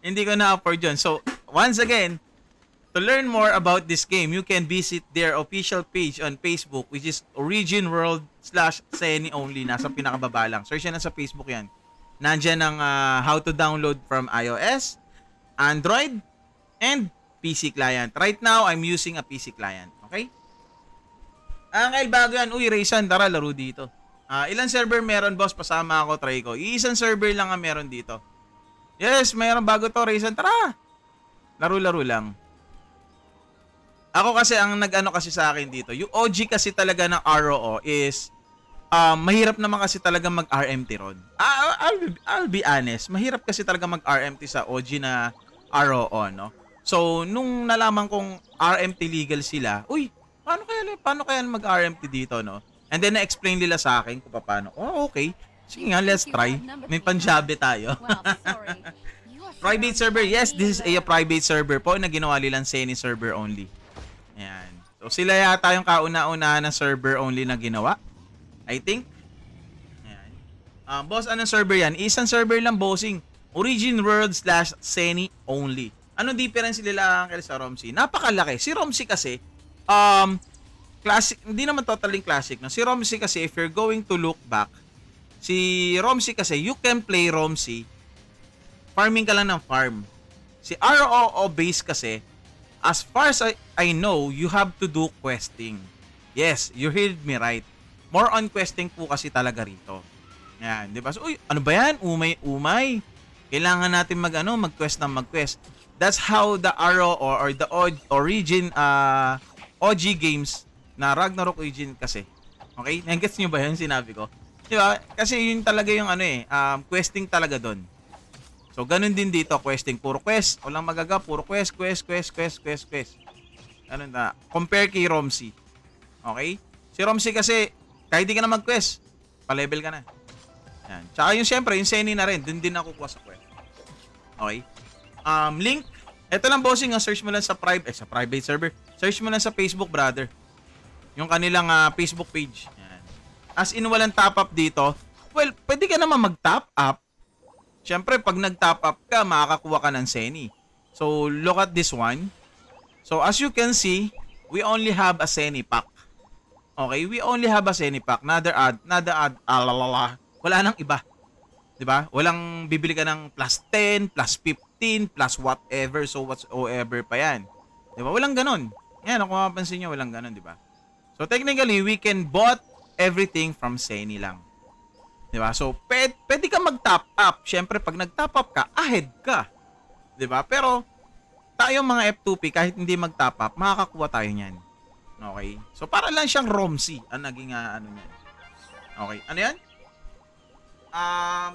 Hindi ko na afford yun. So, once again, to learn more about this game, you can visit their official page on Facebook, which is Origin World/Seni only. Nasa pinakababa lang. Search yan sa Facebook yan. Nandyan ang how to download from iOS, Android, and PC client. Right now, I'm using a PC client. Okay? Angel, bago yan. Uy, Raysan, tara, laro dito. Ilang server meron, boss? Pasama ako, try ko. Isang server lang ang meron dito. Yes, meron bago to, Raysan. Tara! Laro-laro lang. Ako kasi, ang nag-ano kasi sa akin dito, yung OG kasi talaga ng ROO is, mahirap naman kasi talaga mag-RMT ron. I'll be honest, mahirap kasi talaga mag-RMT sa OG na ROO, no? So, nung nalaman kong RMT legal sila, uy, paano kaya mag-RMT dito, no? And then, na-explain nila sa akin kung paano. Oh, okay. Sige nga, let's try. May Punjabi tayo. Private server. Yes, this is a private server po na ginawa nilang Seni server only. Ayan. So, sila yata yung kauna-unahan na server only na ginawa. I think. Ayan. Boss, anong server yan? Isang server lang, bossing. Origin World/Seni only. Anong difference nila sa ROMC? Napakalaki. Si ROMC kasi, classic, hindi naman totally classic. No? Si ROMC kasi, if you're going to look back, si ROMC kasi, you can play ROMC, farming ka lang ng farm. Si ROO base kasi, as far as I know, you have to do questing. Yes, you heard me right. More on questing po kasi talaga rito. Yan, di ba? So, uy, ano ba yan? Umay. Kailangan natin mag-quest ng mag-quest. That's how the ROO or the Origin OG games na Ragnarok Origin kasi. Okay? Nag-gets nyo ba yun sinabi ko? Di ba? Kasi yun talaga yung questing talaga doon. So, ganun din dito, questing. Puro quest. Walang magaga, puro quest. Ganun na. Compare kay ROMC. Okay? Si ROMC kasi, kahit di ka na mag-quest, pa-level ka na. Yan. Tsaka yung siyempre, yung Seni na rin. Doon din nakukuha sa quest. Okay? Link. Ito lang, bossing. Search mo lang sa private server. Search mo lang sa Facebook, brother. Yung kanilang Facebook page. Yan. As in, walang top up dito. Well, pwede ka naman mag-top up. Siyempre, pag nag-top up ka, makakakuha ka ng Seni. So, look at this one. So, as you can see, we only have a Seni pack. Okay? We only have a Seni pack. Another add. Wala nang iba. Diba? Walang bibili ka ng plus 10, plus 15, plus whatever, so whatsoever pa yan. Diba? Walang ganon. Yan, kung mapapansin nyo, walang ganon, diba? So, technically, we can bought everything from Seni lang. Diba? So, pwede ka mag-top up. Siyempre, pag nag-top up ka, ahead ka. Diba? Pero, tayong mga F2P, kahit hindi mag-top up, makakakuha tayo niyan. Okay? So, para lang siyang ROMC ang naging niyan. Okay. Ano yan?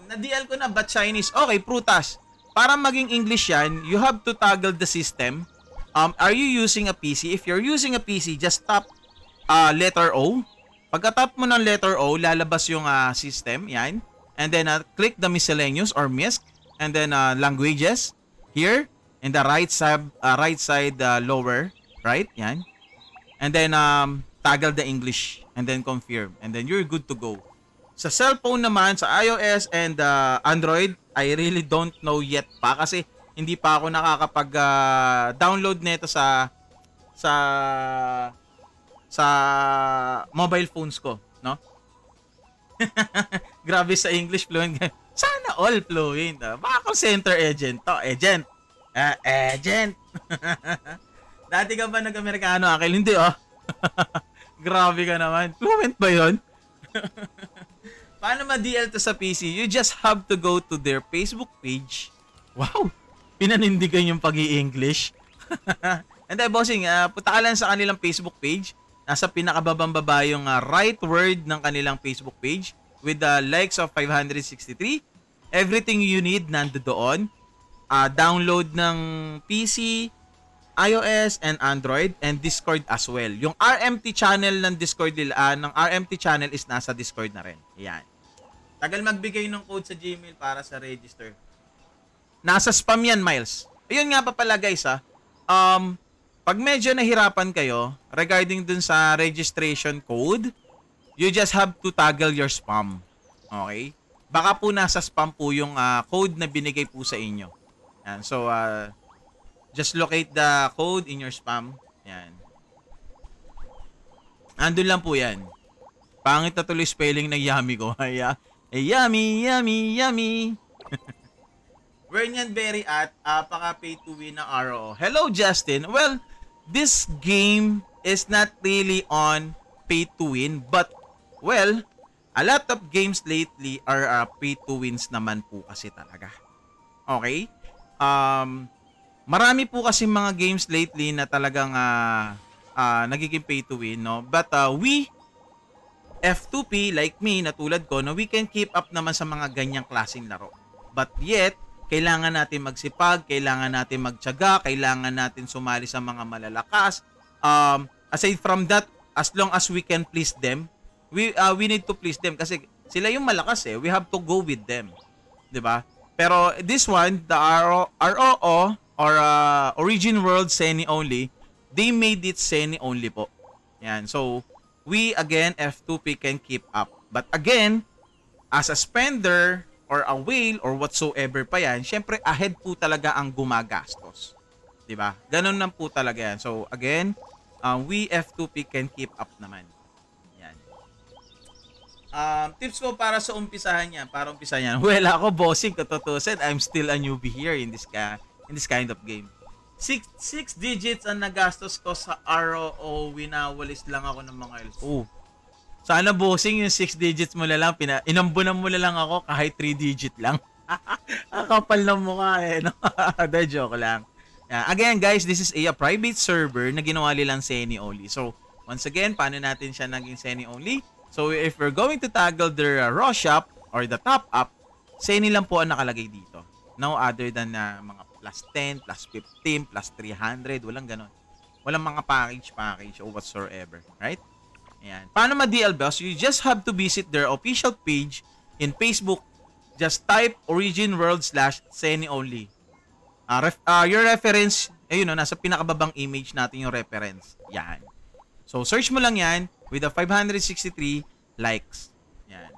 Na-DL ko na, but Chinese. Okay, Prutas. Para maging English yan, you have to toggle the system. Are you using a PC? If you're using a PC, just tap letter O. Pagka-tap mo ng letter O, lalabas yung system. Yan. And then, click the miscellaneous or MISC. And then, languages. Here. In the right side lower. Right? Yan. And then, toggle the English. And then, confirm. And then, you're good to go. Sa cellphone naman, sa iOS and Android, I really don't know yet pa kasi hindi pa ako nakakapag-download nito sa mobile phones ko, no? Grabe sa English fluent. Sana all fluent. Baka call center agent to. Agent. Agent. Dati ka ba nag-Amerikano, Akil? Hindi, oh. Grabe ka naman. Fluent ba yun? Paano ma-DL to sa PC? You just have to go to their Facebook page. Wow! Pinanindigan yung pag-i-English. And then, bossing, punta ka lang sa kanilang Facebook page. Nasa pinakababang baba yung right word ng kanilang Facebook page with the likes of 563. Everything you need nando doon. Download ng PC, iOS and Android and Discord as well. Yung RMT channel ng Discord nila, ng RMT channel is nasa Discord na rin. Yan. Tagal magbigay ng code sa Gmail para sa register. Nasa spam yan, Miles. Ayun nga pa pala guys pag medyo nahirapan kayo regarding dun sa registration code, you just have to toggle your spam. Okay? Baka po nasa spam po yung code na binigay po sa inyo. Yan. So, just locate the code in your spam. Yan. Andun lang po yan. Pangit na tuloy spelling ng yummy ko. Yummy, yummy, yummy. Where nyan Berry at paka pay to win ng RO. Hello Justin. Well, this game is not really on pay to win, but well, a lot of games lately are pay to wins naman po kasi talaga. Okay? Marami po kasi mga games lately na talagang nagiging pay to win, no? But we F2P like me na tulad ko, no, we can keep up naman sa mga ganyang klaseng laro. But yet kailangan natin magsipag, kailangan natin magtiyaga, kailangan natin sumali sa mga malalakas. Aside from that, as long as we can please them, we need to please them kasi sila yung malakas eh. We have to go with them. 'Di ba? Pero this one, the ROO or Origin World Seni only, they made it Seni only po. Yan. So, we again F2P can keep up. But again, as a spender or a whale or whatsoever pa yan, syempre ahead po talaga ang gumagastos. 'Di ba? Ganun lang po talaga yan. So again, we F2P can keep up naman. Yan. Tips ko para sa umpisahan yan, para umpisahan yan. Well, ako bossing, katotosan, I'm still a newbie here in this kind of game. 6 digits ang nagastos ko sa ROO, winawalis lang ako ng mga else. Oh. Sana bossing yung 6 digits mo na lang, inambunan mo na lang ako kahit 3 digit lang. Kapal ng mukha eh. No? De joke lang. Again guys, this is a private server na ginawa nilang Seni only. So, once again, paano natin siya naging Seni only? So, if we're going to toggle their raw shop or the top up, Seni lang po ang nakalagay dito. No other than mga plus 10, plus 15, plus 300, walang ganon. Walang mga package or whatsoever. Right? Ayan. Paano ma-DL boss? You just have to visit their official page in Facebook. Just type Origin World /Seni only. Your reference, ayun no, nasa pinakababang image natin yung reference. Yan. So, search mo lang yan with the 563 likes. Yan.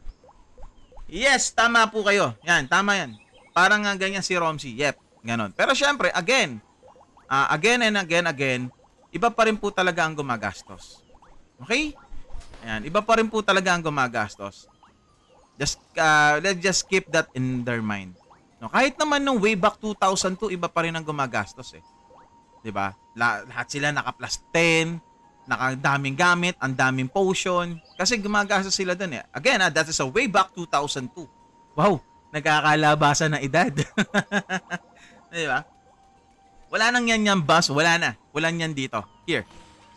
Yes, tama po kayo. Yan, tama yan. Parang ganyan si Romsy. Yep, ganon. Pero syempre, again and again, iba pa rin po talaga ang gumagastos. Okay? Ayan, iba pa rin po talaga ang gumagastos. Let's just keep that in their mind. No, kahit naman nung way back 2002, iba pa rin ang gumagastos eh. 'Di ba? Lahat sila naka plus 10, nakadaming gamit, ang daming potion kasi gumagastos sila doon eh. Again, that is a way back 2002. Wow, nagkakalabasan na edad. 'Di ba? Wala nang yan boss, wala na. Wala niyan dito. Here.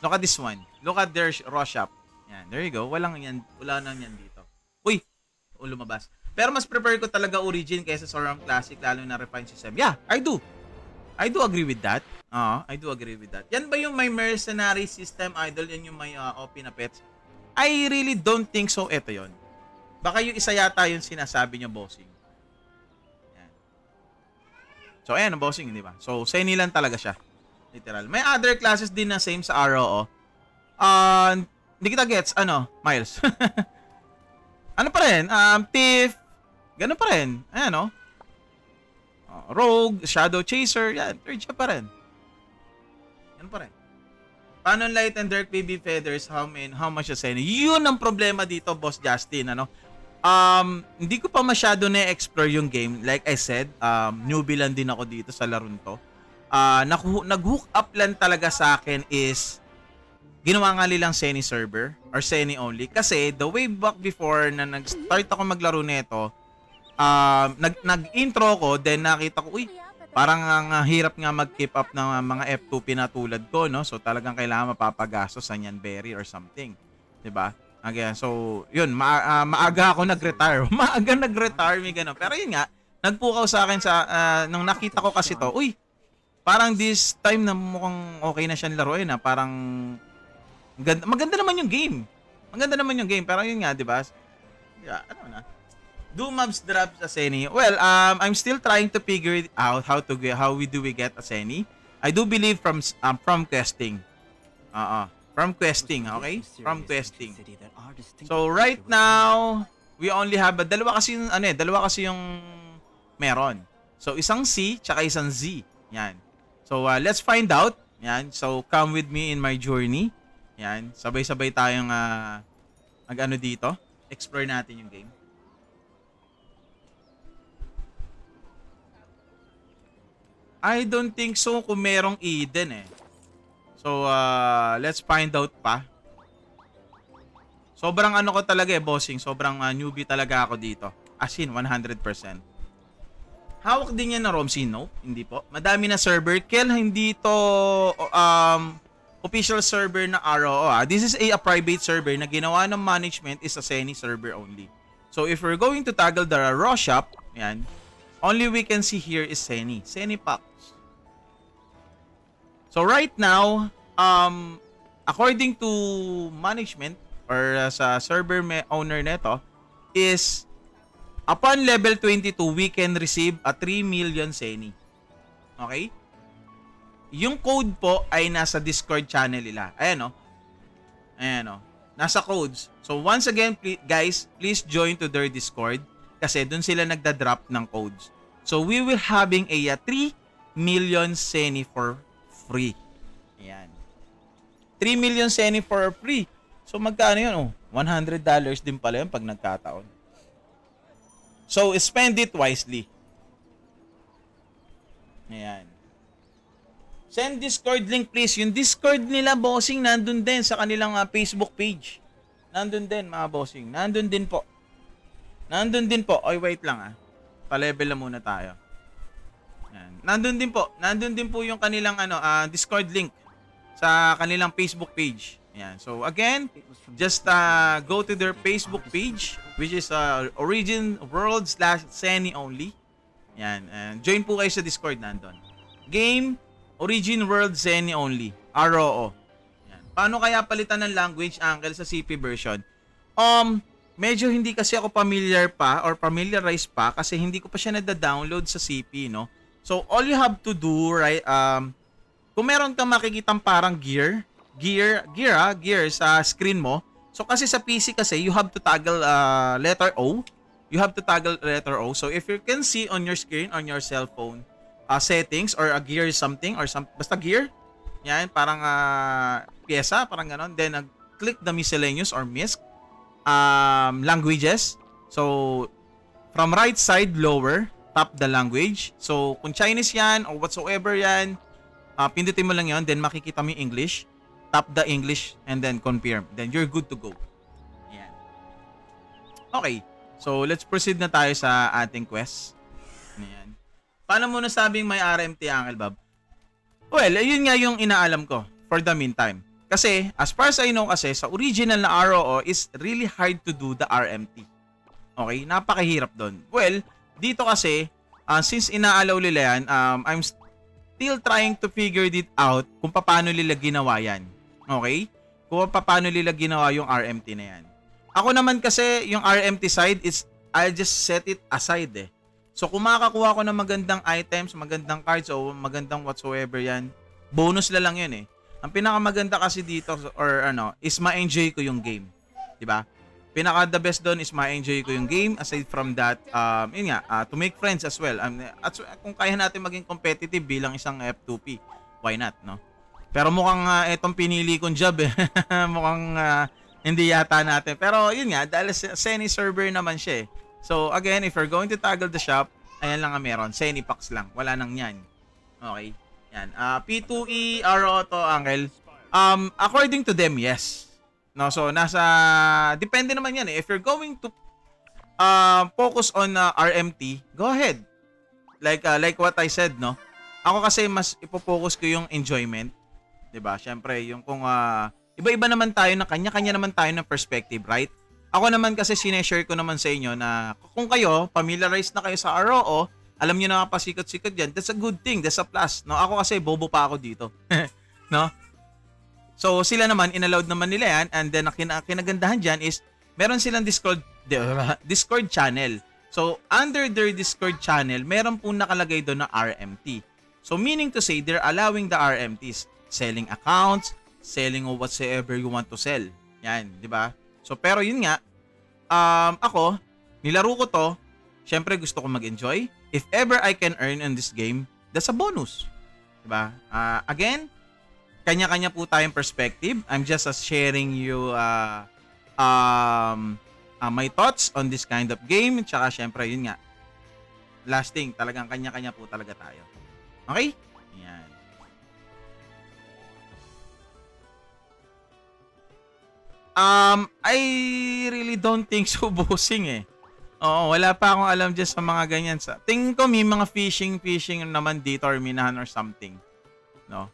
Look at this one. Look at their raw shop. Yan, there you go. Wala nang yan dito. Uy, lumabas. Pero mas prefer ko talaga Origin kaysa sa RAM Classic lalo na refined system. Yeah, I do agree with that. I do agree with that. Yan ba yung may mercenary system, idol? Yan yung may OP na pets? I really don't think so. Ito yon. Baka yung isa yata yung sinasabi niya, bossing. Yan. So, ayan ang bossing, di ba? So, Seni lang talaga siya. Literal. May other classes din na same sa ROO. Hindi kita gets, Miles. Ano pa rin? Thief. Ganun pa rin. Ayan, Rogue, Shadow Chaser. Yan, third siya pa rin. Ganun pa rin. Paano Light and Dark Baby Feathers? How much is any? Yun ang problema dito, Boss Justin, hindi ko pa masyado na-explore yung game. Like I said, newbie lang din ako dito sa laron to. Nag-hook up lang talaga sa akin is ginawa nga nilang Seni server or Seni only kasi the way back before na nag-start ako maglaro nito, nag-intro ko, then nakita ko, uy, parang ang hirap nga mag-keep up ng mga F2P na tulad ko, no? So talagang kailangan mapapagastos sa Nyan Berry or something, 'di ba? Again, so yun, maaga ako nag-retire. Maaga nag-retire, may ganun. Pero yun nga, nagpukaw sa akin sa nung nakita ko kasi to, uy, parang this time na mukhang okay na siyang laruin, parang maganda naman yung game. Maganda naman yung game, pero yun nga, 'di ba? Yeah, ano na. Do mobs drop sa Seni? Well, I'm still trying to figure it out how we get a Seni. I do believe from questing. From questing, okay? From questing. So right now, we only have dalawa kasi yung meron. So isang C tsaka isang Z. Yan. So let's find out. Yan. So come with me in my journey. Yan. Sabay-sabay tayong mag-ano dito. Explore natin yung game. I don't think so kung merong Eden eh. So, let's find out pa. Sobrang ano ko talaga eh, bossing. Sobrang newbie talaga ako dito. As in, 100%. Hawak din yan na ROMC? No, hindi po. Madami na server. Kel, hindi to official server na ROO. This is a private server na ginawa ng management is a Seni server only. So, if we're going to toggle the raw shop, yan, only we can see here is Seni. Seni packs. So right now, according to management or sa server owner neto is upon level 22, we can receive a 3 million Seni. Okay? Yung code po ay nasa Discord channel nila. Ayan o. Ayan o. Nasa codes. So once again, guys, please join to their Discord kasi dun sila nagda-drop ng codes. So we will having a 3 million Seni for free. Ayan. 3 million Seni for free. So magkano yun? Oh, $100 din pala yun pag nagkataon. So spend it wisely. Ayan. Send Discord link please. Yung Discord nila, bossing, nandun din sa kanilang Facebook page. Nandun din, mga bossing. Nandun din po. Nandun din po. Oy, wait lang Pa-level na muna tayo. Yan. Nandun din po yung kanilang Discord link sa kanilang Facebook page. Yan. So again, just go to their Facebook page which is Origin World /Seni only. Yan. And join po kayo sa Discord nandun. Game Origin World Seni only. ROO. Yan. Paano kaya palitan ng language, Uncle, sa CP version? Medyo hindi kasi ako familiarized pa kasi hindi ko pa siya nada-download sa CP, no? So, all you have to do, right, kung meron kang makikitang parang gear sa screen mo. So, kasi sa PC kasi, you have to toggle letter O. You have to toggle letter O. So, if you can see on your screen, on your cell phone, settings or a gear something or basta gear. Yan, parang pyesa, parang ganon. Then, click the miscellaneous or MISC languages. So, from right side lower, tap the language. So, kung Chinese yan or whatsoever yan, pindutin mo lang yon, then makikita mo yung English. Tap the English and then confirm. Then you're good to go. Yan. Okay. So, let's proceed na tayo sa ating quest. Yan. Paano mo nasabing may RMT, Uncle Bob? Well, yun nga yung inaalam ko for the meantime. Kasi, as far as I know kasi, sa original na ROO is really hard to do the RMT. Okay? Napakahirap doon. Well, dito kasi, since inaalaw nila yan, I'm still trying to figure it out kung paano nila ginawa yan. Okay? Kung paano nila ginawa yung RMT na yan. Ako naman kasi, yung RMT side is, I'll just set it aside eh. So, kung makakuha ko ng magandang items, magandang cards, o magandang whatsoever yan, bonus na lang yun eh. Ang pinakamaganda kasi dito or is ma-enjoy ko yung game. 'Di ba? Pinaka the best doon is ma-enjoy ko yung game. Aside from that, yun nga, to make friends as well. At kung kaya natin maging competitive bilang isang F2P, why not, no? Pero mukhang itong pinili kong job eh. Mukhang hindi yata natin. Pero yun nga, dahil Seni server naman siya eh. So again, if you're going to toggle the shop, ayan lang ang meron. Seni packs lang. Wala nang yan. Okay. Yan. P2E, RO to, Uncle. According to them, yes. No, so depende naman yan eh. If you're going to focus on RMT, go ahead. Like what I said, no. Ako kasi mas ipo-focus ko yung enjoyment, 'di ba? Syempre, yung kung iba-iba naman tayo na kanya-kanya naman tayo ng perspective, right? Ako naman kasi sineshare ko naman sa inyo na kung kayo familiarized na kayo sa ROO, alam niyo na kapasikat-sikat yan, that's a good thing, that's a plus. No, ako kasi bobo pa ako dito. No? So sila naman inallowed naman nila yan, and then ang kinagandahan diyan is meron silang Discord channel. So under their Discord channel, meron po nakalagay doon na RMT. So meaning to say they're allowing the RMTs selling accounts, selling of whatsoever you want to sell. Yan, 'di ba? So pero yun nga, ako nilaro ko to, syempre gusto ko mag-enjoy. If ever I can earn in this game, that's a bonus. 'Di ba? Again, kanya-kanya po tayong perspective. I'm just sharing you my thoughts on this kind of game. Tsaka syempre, yun nga. Last thing, talagang kanya-kanya po talaga tayo. Okay? Yan. I really don't think so, bossing eh. Oo, wala pa akong alam dyan sa mga ganyan. Tingin ko may mga fishing naman dito or minahan or something. No?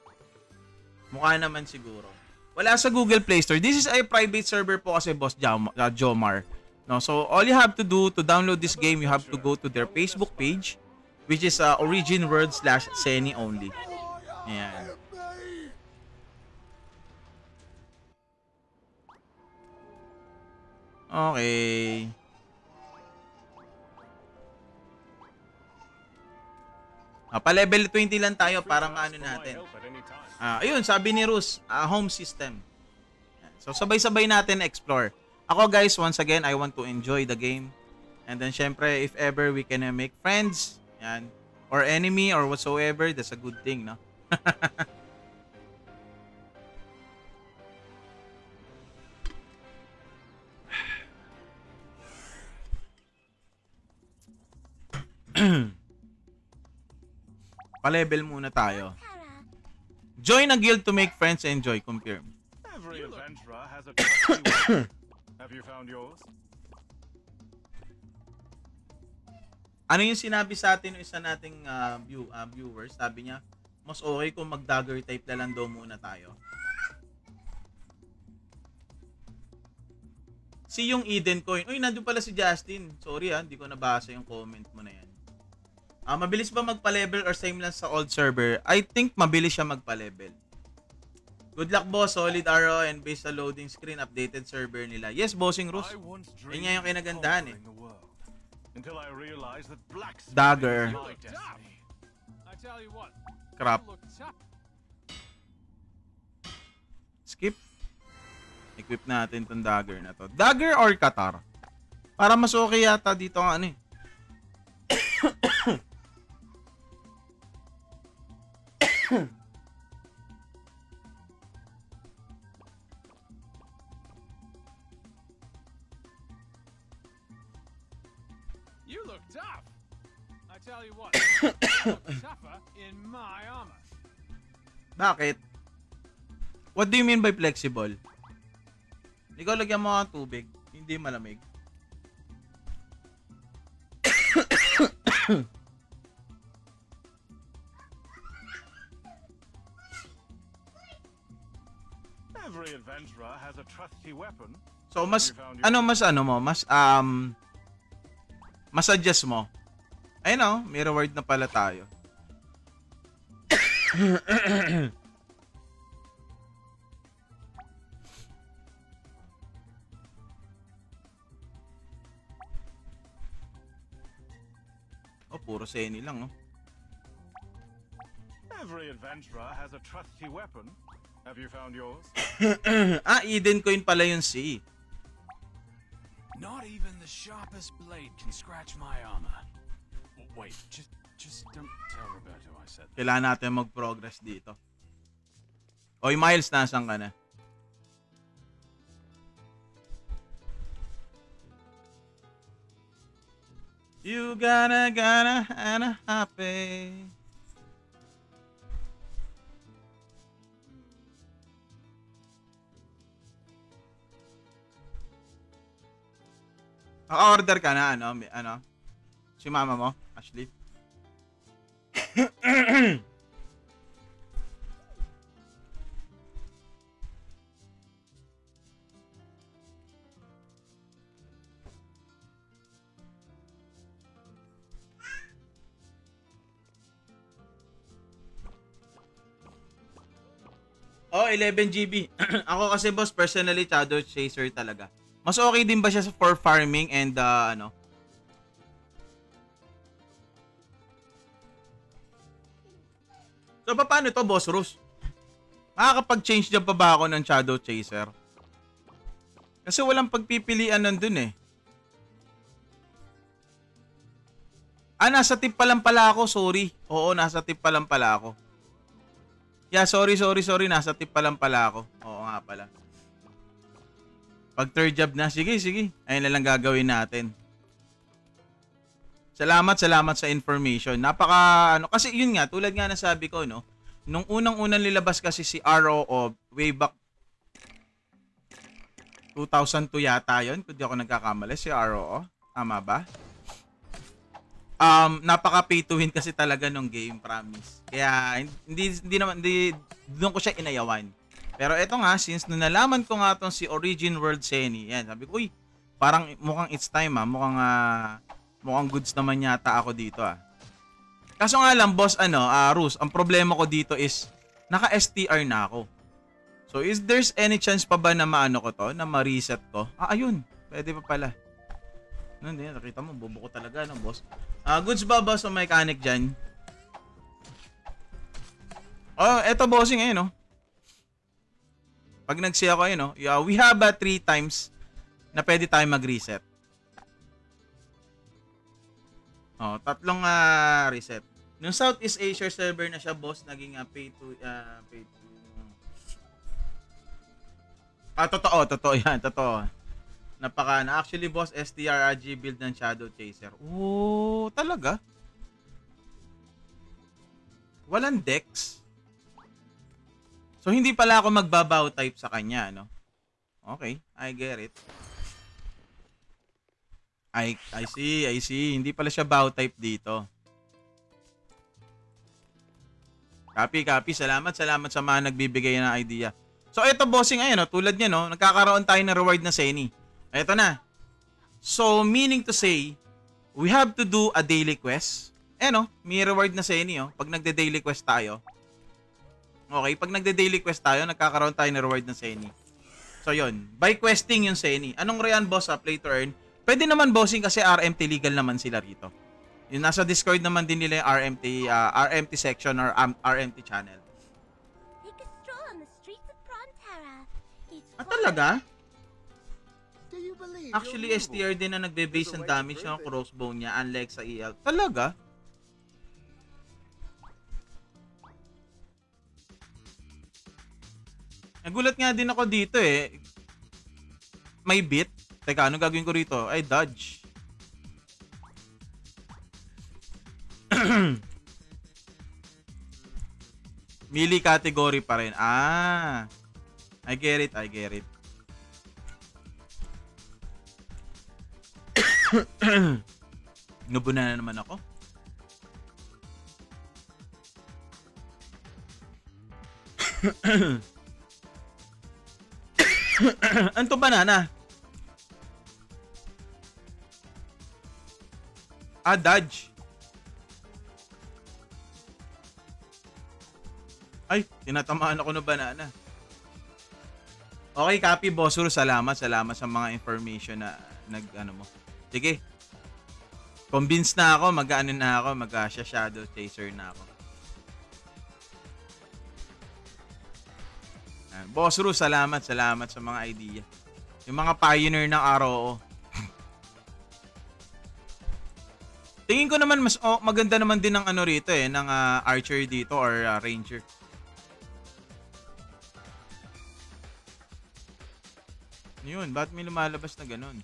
Mukha naman siguro. Wala sa Google Play Store. This is a private server po kasi, Boss Jomar. No, so all you have to do to download this game, you have to go to their Facebook page, which is originworld/Seni only. Ayan. Okay. Pa-level 20 lang tayo para maano natin. Ayun, sabi ni Rus, home system. So, sabay-sabay natin explore. Ako guys, once again, I want to enjoy the game. And then, syempre, if ever we can make friends, yan, or enemy, or whatsoever, that's a good thing, no? Pa-level muna tayo. Join a guild to make friends and enjoy. Confirm. Every adventurer has a trusty weapon. Have you found yours? Ano yung sinabi sa atin ng isa nating viewers? Sabi niya, mas okay kung mag-dagger type na lang daw muna tayo. Si yung Eden Coin. Uy, nandun pala si Justin. Sorry hindi ko nabasa yung comment mo na yan. Mabilis ba magpa-level or same lang sa old server? I think mabilis siya magpa-level. Good luck, boss. Solid RO and based sa loading screen, updated server nila. Yes, bossing Rus. Yan nga yung kinagandahan eh. Dagger. Crap. Skip. Equip natin tong dagger na to. Dagger or Qatar? Para mas okay yata dito ang ano eh. You look tough. I tell you what, you look tougher in my armor. Bakit? What do you mean by flexible? Ikaw lagyan mo ang tubig, hindi malamig. Every adventurer has a trusty weapon. So mas mas adjust mo. Ayun may reward na pala tayo. Puro Seni lang Every adventurer has a trusty weapon. Have you found yours? Eden Coin pala yung C. Not even the sharpest blade can scratch my armor. Wait, just don't tell Roberto I said that. Kailangan natin mag-progress dito. Oy, Miles, nasan ka na? You gotta happy. Naka-order ka na, si mama mo, Ashley? Oh, 11 GB. Ako kasi boss, personally, Shadow Chaser talaga. Mas okay din ba siya for farming and ano? So, paano to, Boss Rus? Makakapag-change dyan pa ba ako ng Shadow Chaser? Kasi walang pagpipilian nandun eh. Nasa tip pa lang pala ako, sorry. Oo, nasa tip pa lang pala ako. Yeah, sorry. Nasa tip pa lang pala ako. Oo nga pala. Pag third job na, sige. Ayun na lang gagawin natin. Salamat sa information. Kasi yun nga, tulad nga nasabi ko, no? Nung unang-unang nilabas kasi si ROO, way back 2002 yata yun, kung di ako nagkakamali, si ROO. Tama ba? Napaka pay to win kasi talaga nung game, promise. Kaya hindi doon ko siya inayawan. Pero eto nga, since nung nalaman ko nga tong si Origin World Seni, yan, sabi ko, uy, parang mukhang it's time mukhang goods naman yata ako dito Kaso nga lang, boss, Rus, ang problema ko dito is, naka-STR na ako. So, is there's any chance pa ba na maano ko to, na ma-reset ko? Ayun, pwede pa pala. Hindi, nakita mo, bubo ko talaga, no, boss. Goods ba, boss, o mechanic dyan? Oh, eto, bossing, no? Pag nag-see ako, no? We have 3 times na pwede tayo mag-reset. Oh, 3 reset. Nung Southeast Asia server na siya, boss, naging pay to totoo yan, totoo. Actually, boss, STRG build ng Shadow Chaser. Oh, talaga? Walang dex? So, hindi pala ako magbabaw type sa kanya, no? Okay, I get it. I see. Hindi pala siya bow type dito. Copy. Salamat sa mga nagbibigay ng idea. So, ito, bossing, tulad niya, no? Nagkakaroon tayo ng reward na Seni. Ito na. So, meaning to say, we have to do a daily quest. May reward na Seni, pag nagde-daily quest tayo. Okay, pag nagde-daily quest tayo, nagkakaroon tayo ng reward na Seni. So, yon. By questing yung Seni. Anong reyan, boss, play to earn? Pwede naman, bossing, kasi RMT legal naman sila rito. Yung nasa Discord naman din nila yung RMT section or RMT channel. Talaga? Actually, STR din na nagbe-base ng damage ng crossbow niya unlike sa EL. Talaga? Nagulat nga din ako dito May bit. Teka, ano gagawin ko rito? Ay, dodge. Melee category pa rin. I get it. Nubuna na naman ako. Anto banana? Dodge. Ay, tinatamaan ako ng banana. Okay, copy, Bossur. Salamat sa mga information na mo. Sige. Convinced na ako, mag-shadow chaser na ako. Bossur, salamat sa mga idea. Yung mga pioneer ng ROO. Tingin ko naman mas maganda naman din ng rito ng archer dito or ranger. Yun, ba't may lumalabas na ganun?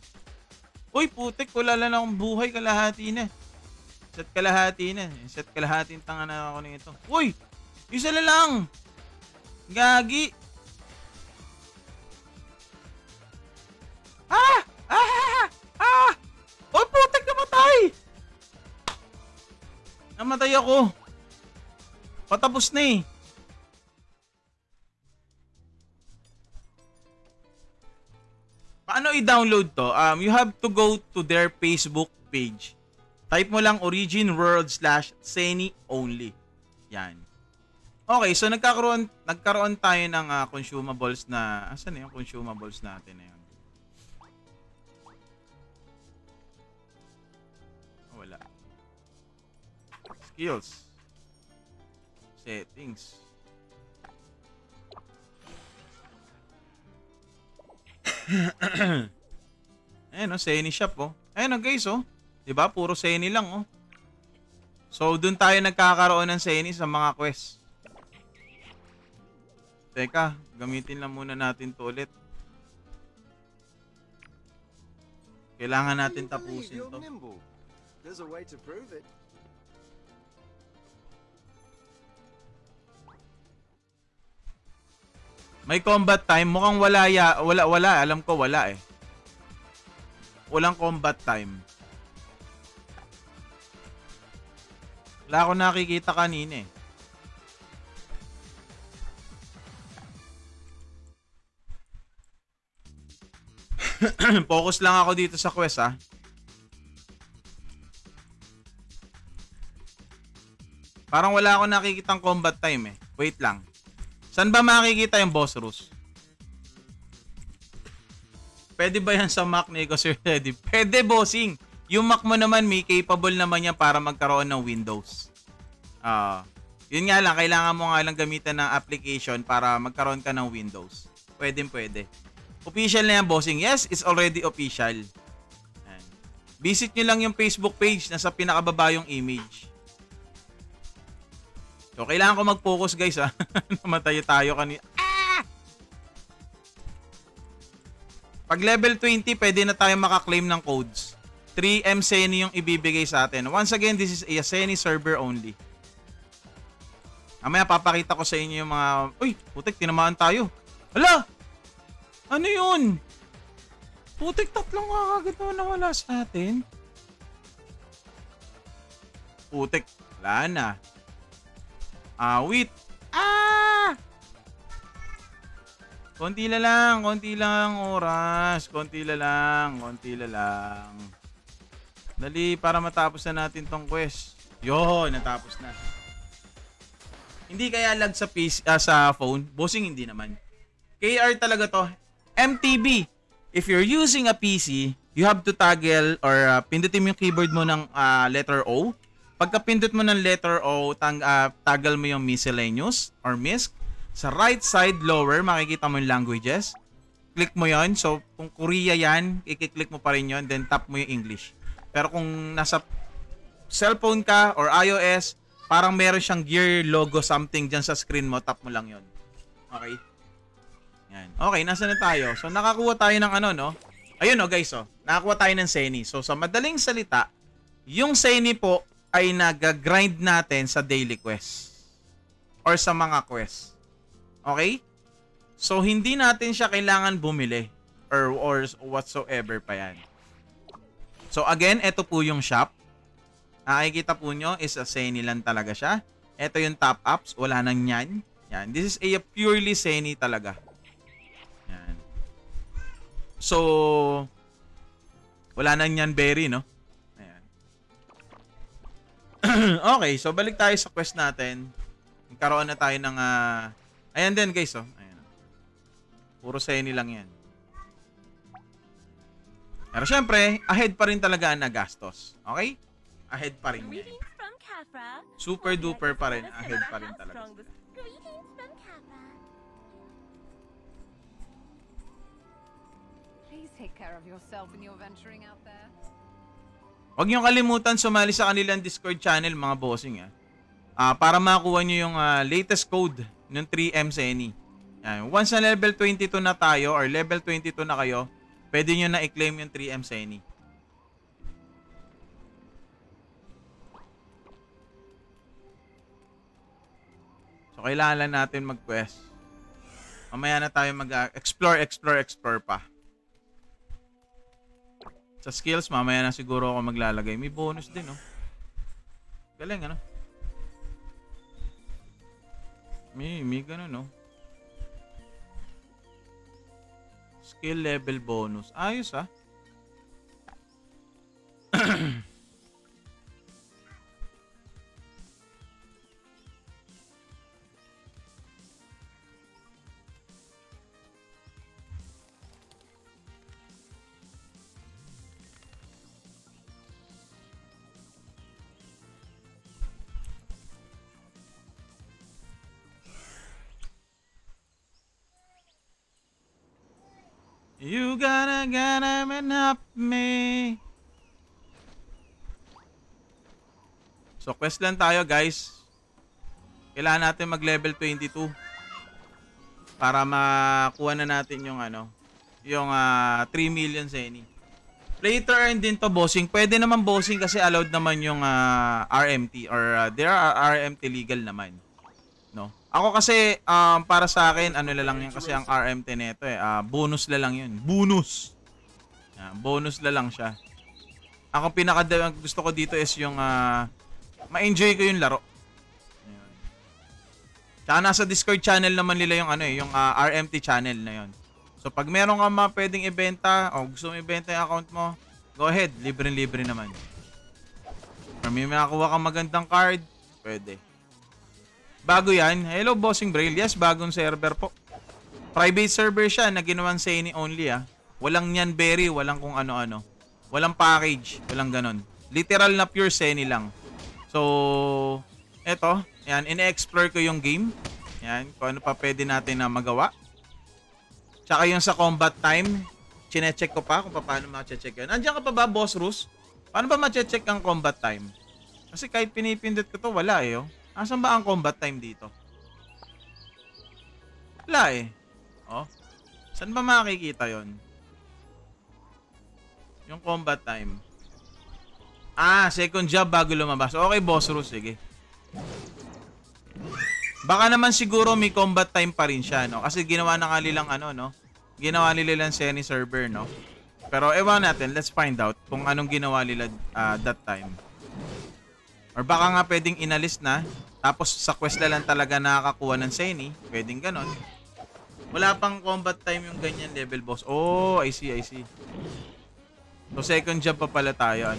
Uy, putik, wala lang akong buhay, kalahati na. Set kalahati yung tanga na ako nito. Uy, isa na lang. Gagi. Uy, putik, namatay. Namatay ako. Patapos na Paano i-download to? You have to go to their Facebook page. Type mo lang Origin World /Seni only. Yan. Okay, so nagkaroon tayo ng consumables na, asan na yung consumables natin na yun? Wala. Skills. Settings. Ayan, Seni shop, oh. Ayan, guys, oh. Diba? Puro Seni lang, oh. So, dun tayo nagkakaroon ng Seni sa mga quest. Teka, gamitin lang muna natin to ulit. Kailangan natin tapusin to. There's a way to prove it. May combat time. Mukhang wala. Wala. Alam ko wala eh. Walang combat time. Wala ako nakikita kanina eh. Focus lang ako dito sa quest ha. Parang wala ako nakikitang combat time eh. Wait lang. Saan ba makikita yung boss rules? Pwede ba yan sa Mac ni Sir Eddie? Pwede, bossing. Yung Mac mo naman, may capable naman yan para magkaroon ng Windows. Yun nga lang, kailangan mo nga lang gamitan ng application para magkaroon ka ng Windows. Pwede. Official na yan, bossing. Yes, it's already official. Ayan. Visit nyo lang yung Facebook page. Nasa pinakababa yung image. So, kailangan ko mag-focus, guys, ha. Namatay tayo kanina. Pag level 20, pwede na tayo makaklaim ng codes. 3M Seni yung ibibigay sa atin. Once again, this is a Seni server only. Mamaya papakita ko sa inyo yung mga... Uy, putik, tinamaan tayo. Hala! Ano yun? Putik, tatlong kakagad na wala sa atin. Putik, wala na. Wait. Konti lang oras. Konti lang. Dali, para matapos na natin tong quest. Yun, natapos na. Hindi kaya lag sa PC, sa phone? Bossing, hindi naman. KR talaga to. MTB. If you're using a PC, you have to toggle or pindutin mo yung keyboard mo ng letter O. Pagka pindot mo ng letter O, toggle mo yung miscellaneous or MISC. Sa right side lower, makikita mo yung languages. Click mo yon. So, kung Korea yan, i-click mo pa rin yon. Then, tap mo yung English. Pero kung nasa cellphone ka or iOS, parang meron siyang gear logo something dyan sa screen mo. Tap mo lang yon. Okay? Yan. Okay, nasa na tayo? So, nakakuha tayo ng ano, no? Ayun, guys, nakakuha tayo ng Seni. So, sa madaling salita, yung Seni po ay nag-grind natin sa daily quest or sa mga quest. Okay? So, hindi natin siya kailangan bumili or whatsoever pa yan. So, again, ito po yung shop. Nakikita po nyo is a Seni lang talaga siya. Ito yung top ups. Wala nang yan. Yan. This is a purely Seni talaga. Yan. So, wala nang yan berry, no? Okay, so balik tayo sa quest natin. Nagkaroon na tayo ng ayan din, guys, Ayan. Puro Seni lang yan. Pero syempre, ahead pa rin talaga ang nagastos. Okay? Ahead pa rin yan. Super duper pa rin. Ahead pa rin talaga. Please take care of yourself when you're venturing out there. Huwag niyong kalimutan sumali sa kanilang Discord channel, mga bossing. Para makuha niyo yung latest code ng 3M Seni. Once na level 22 na tayo or level 22 na kayo, pwede niyo na i-claim yung 3M Seni. So, kailangan lang natin mag-quest. Mamaya na tayo mag-explore pa. Sa skills, mamaya na siguro ako maglalagay. May bonus din, Galing, May ganun, Skill level bonus. Ayos, You gotta help me. So quest lang tayo guys. Kailangan natin mag level 22 para makuha na natin yung yung 3 million Zenny. Play to earn din to bossing. Pwede naman bossing kasi allowed naman yung RMT or there are RMT legal naman. No. Ako kasi para sa akin ano lang yan kasi ang RMT nito bonus lang yun. Bonus. Bonus lang siya. Ako gusto ko dito is yung ma-enjoy ko yung laro. Ayun. Tsaka nasa Discord channel naman nila yung yung RMT channel na yun. So pag meron ka pwedeng ibenta o gusto mo ibenta yung account mo, go ahead, libre-libre naman. Or may makakuha kang magandang card, pwede. Bago yan, hello Bossing Braille, yes, bagong server po. Private server siya na ginawang Zenny only Walang nyan berry, walang kung ano-ano. Walang package, walang ganon. Literal na pure Zenny lang. So, eto, yan, ine-explore ko yung game. Yan, kung ano pa pwede natin na magawa. Tsaka yung sa combat time, chine-check ko pa kung paano ma-check yun. Andiyan ka pa ba, Boss Rus? Paano ba ma-check ang combat time? Kasi kahit pinipindot ko to, wala Asan ba ang combat time dito? Wala Oh. Saan ba makikita yon? Yung combat time. Second job bago lumabas. Okay, Boss Rus, sige. Baka naman siguro may combat time pa rin siya, no? Kasi ginawa na nga nilang no? Ginawa nila lang Zenny server, no? Pero ewan natin, let's find out kung anong ginawa nila that time. Or baka nga pwedeng inalis na, tapos sa quest na lang talaga nakakakuha ng Zenny. Pwedeng ganon. Wala pang combat time yung ganyan level boss. Oh, I see. So second job pa pala tayo,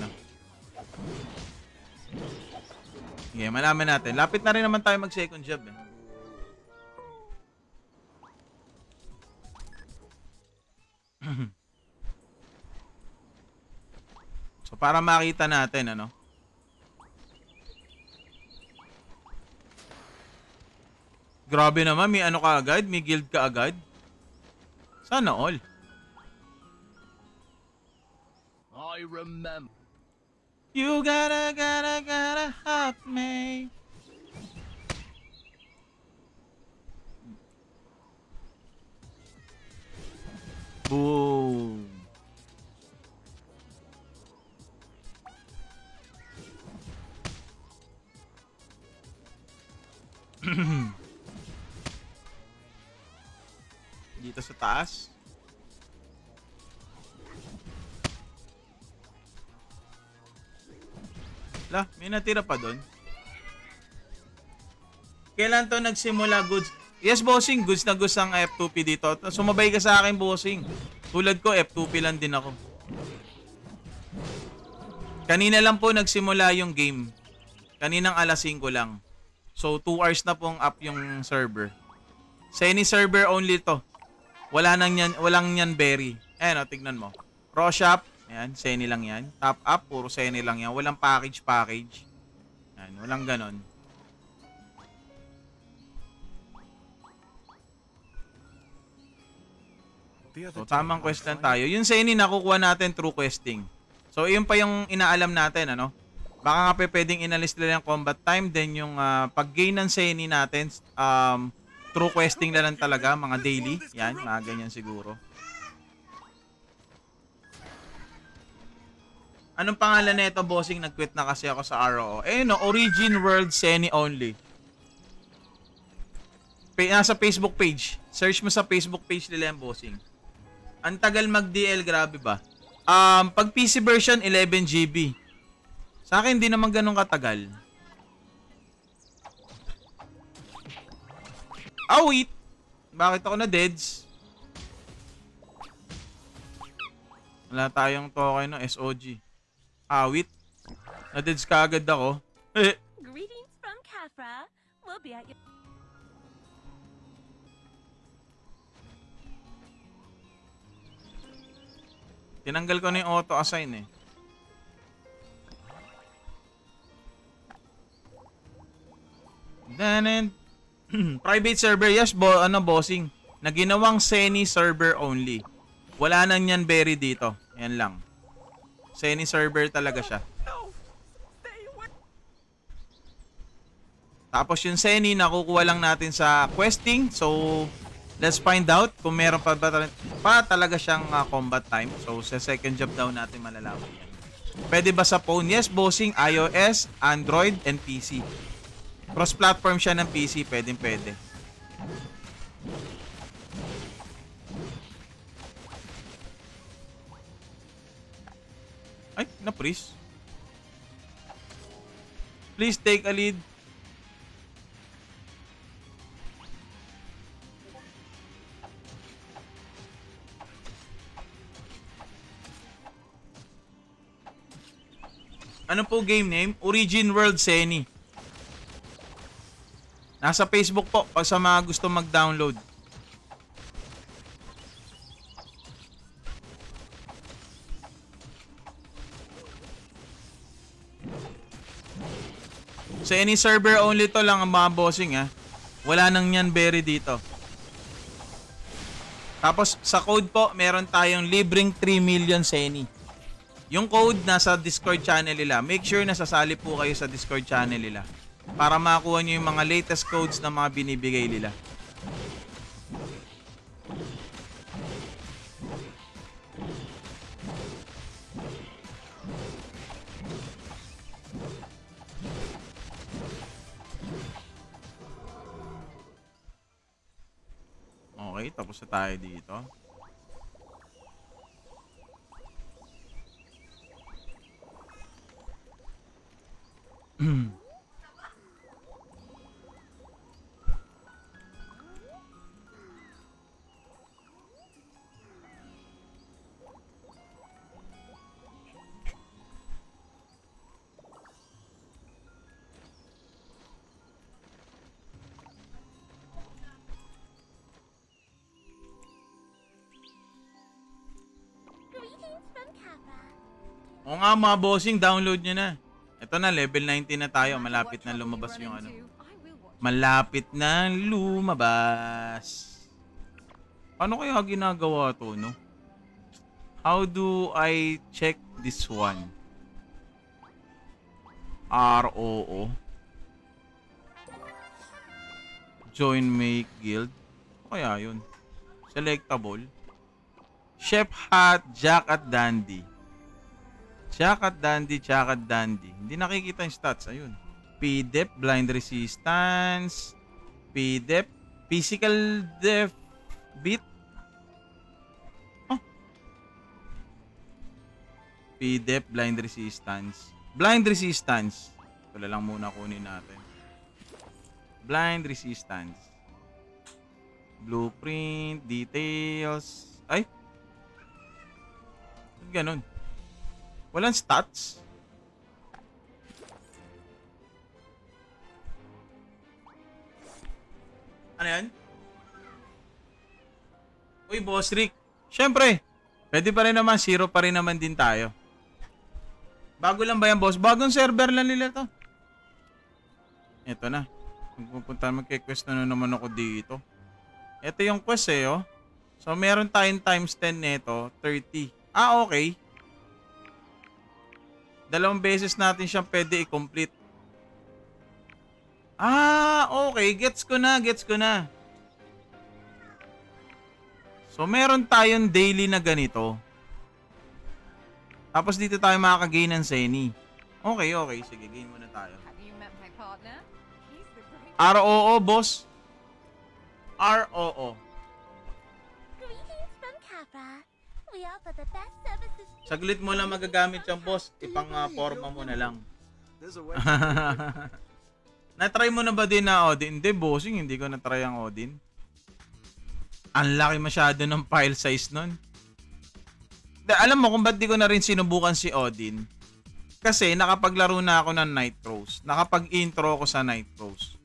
Okay, malaman natin. Lapit na rin naman tayo mag second job So para makita natin Grabe naman, may ka agad, may guild ka agad. Sana all. I remember. You gotta help me. Boom. Dito sa taas. May natira pa doon. Kailan to nagsimula, goods? Yes, bossing, goods na goods ang F2P dito. Sumabay ka sa akin, bossing. Tulad ko, F2P lang din ako. Kanina lang po nagsimula yung game. Kaninang alas 5 lang. So 2 hours na pong up yung server. Zenny server only to. Walang nyan berry. Ayan tignan mo. Pro shop, ayan, Zenny lang yan. Top up, puro Zenny lang yan. Walang package. Ayan, walang ganon. So tamang quest lang tayo. Yung Zenny nakukuha natin through questing. So yun pa yung inaalam natin Baka nga pwedeng inalis nila yung combat time, then yung pag-gain ng Zenny natin through questing na lang talaga, mga daily. Yan, mga ganyan siguro. Anong pangalan na ito, bossing? Nag-quit na kasi ako sa ROO. Origin World Zenny only. Nasa Facebook page. Search mo sa Facebook page nila yung bossing. Ang tagal mag-DL, grabe ba? Pag PC version, 11 GB. Sa akin, hindi naman ganun katagal. Wait! Bakit ako na-deads? Wala tayong token SOG. Wait. Na-deads ka agad ako. Greetings from Kafra. We'll be at your... Tinanggal ko na yung auto-assign Private server, yes, bossing. Na ginawang Zenny server only. Wala nang yan berry dito. Yan lang. Seni server talaga siya. Tapos yung Seni, nakukuha lang natin sa questing. So, let's find out kung meron pa talaga siyang combat time. So, sa second job daw natin malalaman yan. Pwede ba sa phone? Yes, bossing. iOS, Android, and PC. Cross-platform siya ng PC. Pwede. Ay, na-freeze. Please take a lead. Ano po game name? Origin World Seni. Nasa Facebook po pag sa mga gusto mag-download. So any server only to lang ang mga bossing ha. Wala nang yan berry dito. Tapos sa code po, meron tayong libreng 3 million Seni. Yung code nasa Discord channel nila. Make sure na sasali po kayo sa Discord channel nila para makakuha nyo yung mga latest codes na mga binibigay nila. Okay, tapos na tayo dito. Greetings from Kappa. O nga mga bossing, download nyo na. Ito na, level 19 na tayo. Malapit na lumabas yung ano. Malapit na lumabas. Paano kaya ginagawa to, no? How do I check this one? ROO. Join make guild. Kaya yun. Selectable. Chef Hat, Jack at Dandy. Jack at Dandy, Jack at Dandy. Hindi nakikita yung stats. Ayun. PDEP, blind resistance. PDEP, physical def beat. Oh. PDEP, blind resistance. Blind resistance. Ito lang muna kunin natin. Blind resistance. Blueprint, details. Ay. Ganon. Walang stats. Ano yan? Uy, Boss Rick. Siyempre, pwede pa rin naman. Zero pa rin naman din tayo. Bago lang ba yan, boss? Bagong server lang nila to. Ito na. Magpupunta, magkikwest na naman ako dito. Ito yung quest eh, oh. So, meron tayong times 10 nito, 30. Ah, okay. 2 beses natin siyang pwede i-complete. Ah, okay. Gets ko na, gets ko na. So, meron tayong daily na ganito. Tapos dito tayo makakagain ng Seni. Okay, okay. Sige, gain muna tayo. Have you met my partner? He's the great... ROO, boss. ROO. Greetings from Kappa. We offer the best services. Saglit mo lang magagamit yung boss. Ipang-forma mo na lang. There's a way to prove it. Na-try mo na ba din na Odin? Hindi, bossing. Hindi ko na-try ang Odin. Ang laki masyado ng file size nun. Alam mo kung ba't di ko na rin sinubukan si Odin? Kasi nakapaglaro na ako ng Nitros. Nakapag-intro ako sa Nitros.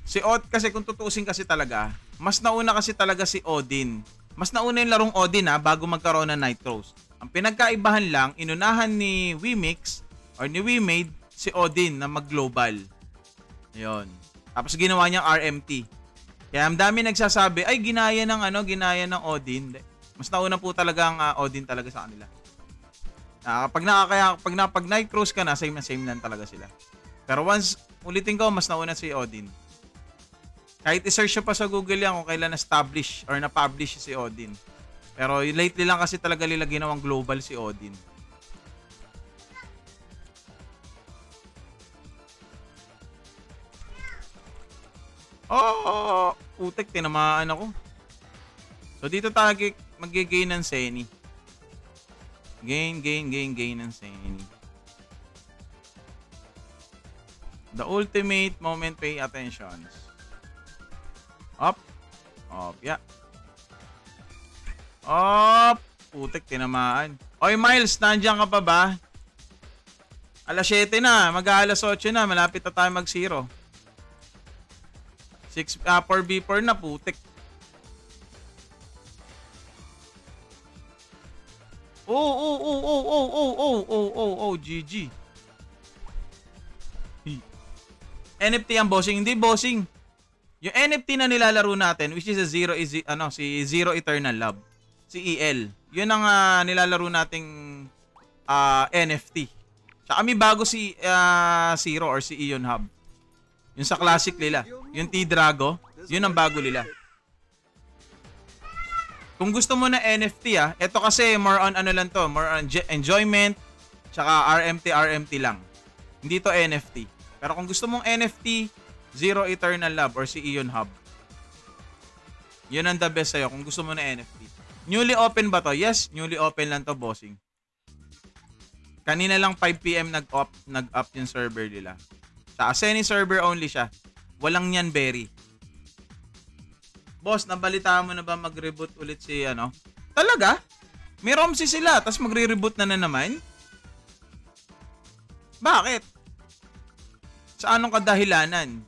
Si kasi kung tutuusin kasi talaga, mas nauna kasi talaga si Odin. Mas nauna yung larong Odin bago magkaroon ng Nitros. Ang pinagkaibahan lang, inunahan ni Wimix or ni Wimade si Odin na mag-global. Ayun. Tapos ginawa niyang RMT. Kaya ang dami nagsasabi, ay ginaya ng Odin. Mas nauna po talagang Odin talaga sa kanila. Pag night cruise ka na, same na same lang talaga sila. Pero once, ulitin ko, mas nauna si Odin. Kahit i-search nyo pa sa Google yan kung kailan na-establish or na-publish si Odin. Pero lately lang kasi talaga nila ginawang global si Odin. Oh, putek, tinamaan ako. So dito tayo mag-gain ng Seni. Gain ng Seni. The ultimate moment, pay attentions. Up. Yeah. Putek, tinamaan. Oy, Miles, nandiyan ka pa ba? Alas 7 na, mag-aalas 8 na, malapit na tayo mag-0. 4v4 na, putek. GG. NFT ang bossing, hindi bossing. Yung NFT na nilalaro natin, which is si Zero Eternal Love, si EL. Yun ang nilalaro nating NFT. Tsaka may bago si Zero or si Ion Hub. Yung sa classic nila, yung T-Drago, yun ang bago nila. Kung gusto mo na NFT ito kasi more on lang to, more on enjoyment, tsaka RMT lang. Hindi to NFT. Pero kung gusto mong NFT, Zero Eternal Love or si Ion Hub. Yun ang the best sa'yo kung gusto mo na NFT. Newly open ba to? Yes, newly open lang to, bossing. Kanina lang 5 PM nag-up yung server nila. Sa Aseni server only siya. Walang yan berry. Boss, nabalita mo na ba mag-reboot ulit si Talaga? May ROMC sila, tapos magre-reboot na naman? Bakit? Sa anong kadahilanan?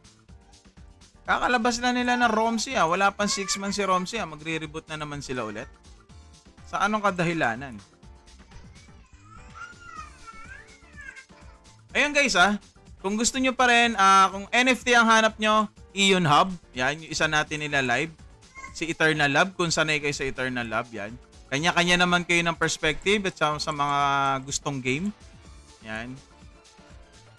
Kakalabas na nila ng ROMC Wala pang 6 months si ROMC Magre-reboot na naman sila ulit? Sa anong kadahilanan? Ayun guys kung gusto nyo pa rin, kung NFT ang hanap nyo, Ion Hub, yan, yung isa natin nila live. Si Eternal Love, kung sanay kayo sa Eternal Love, yan. Kanya-kanya naman kayo ng perspective at sa mga gustong game. Yan.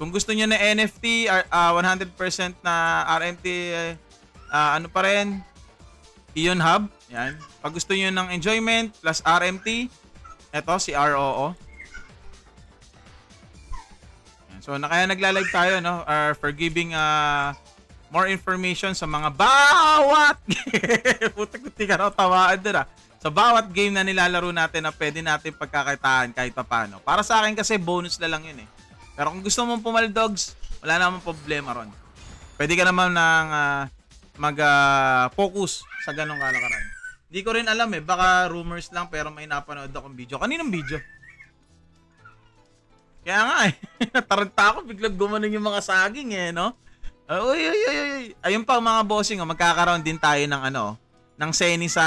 Kung gusto nyo na NFT, 100% na RMT, pa rin, Ion Hub, yan. Pag gusto nyo ng enjoyment plus RMT, eto si ROO. So, kaya nagla-live tayo, for giving more information sa mga bawat putik-putik tawaan doon sa bawat game na nilalaro natin na pwede natin pagkakakitaan kahit paano. Para sa akin kasi bonus na lang yun Pero kung gusto mong pumaldogs, wala namang problema ron. Pwede ka naman ng mag-focus sa ganong kalakaran. Hindi ko rin alam baka rumors lang pero may napanood akong video. Kaninong video? Kaya nga nataranta ako, biglang gumanon yung mga saging no? Uy. Ayun pa mga bossing, magkakaroon din tayo ng ng Seni sa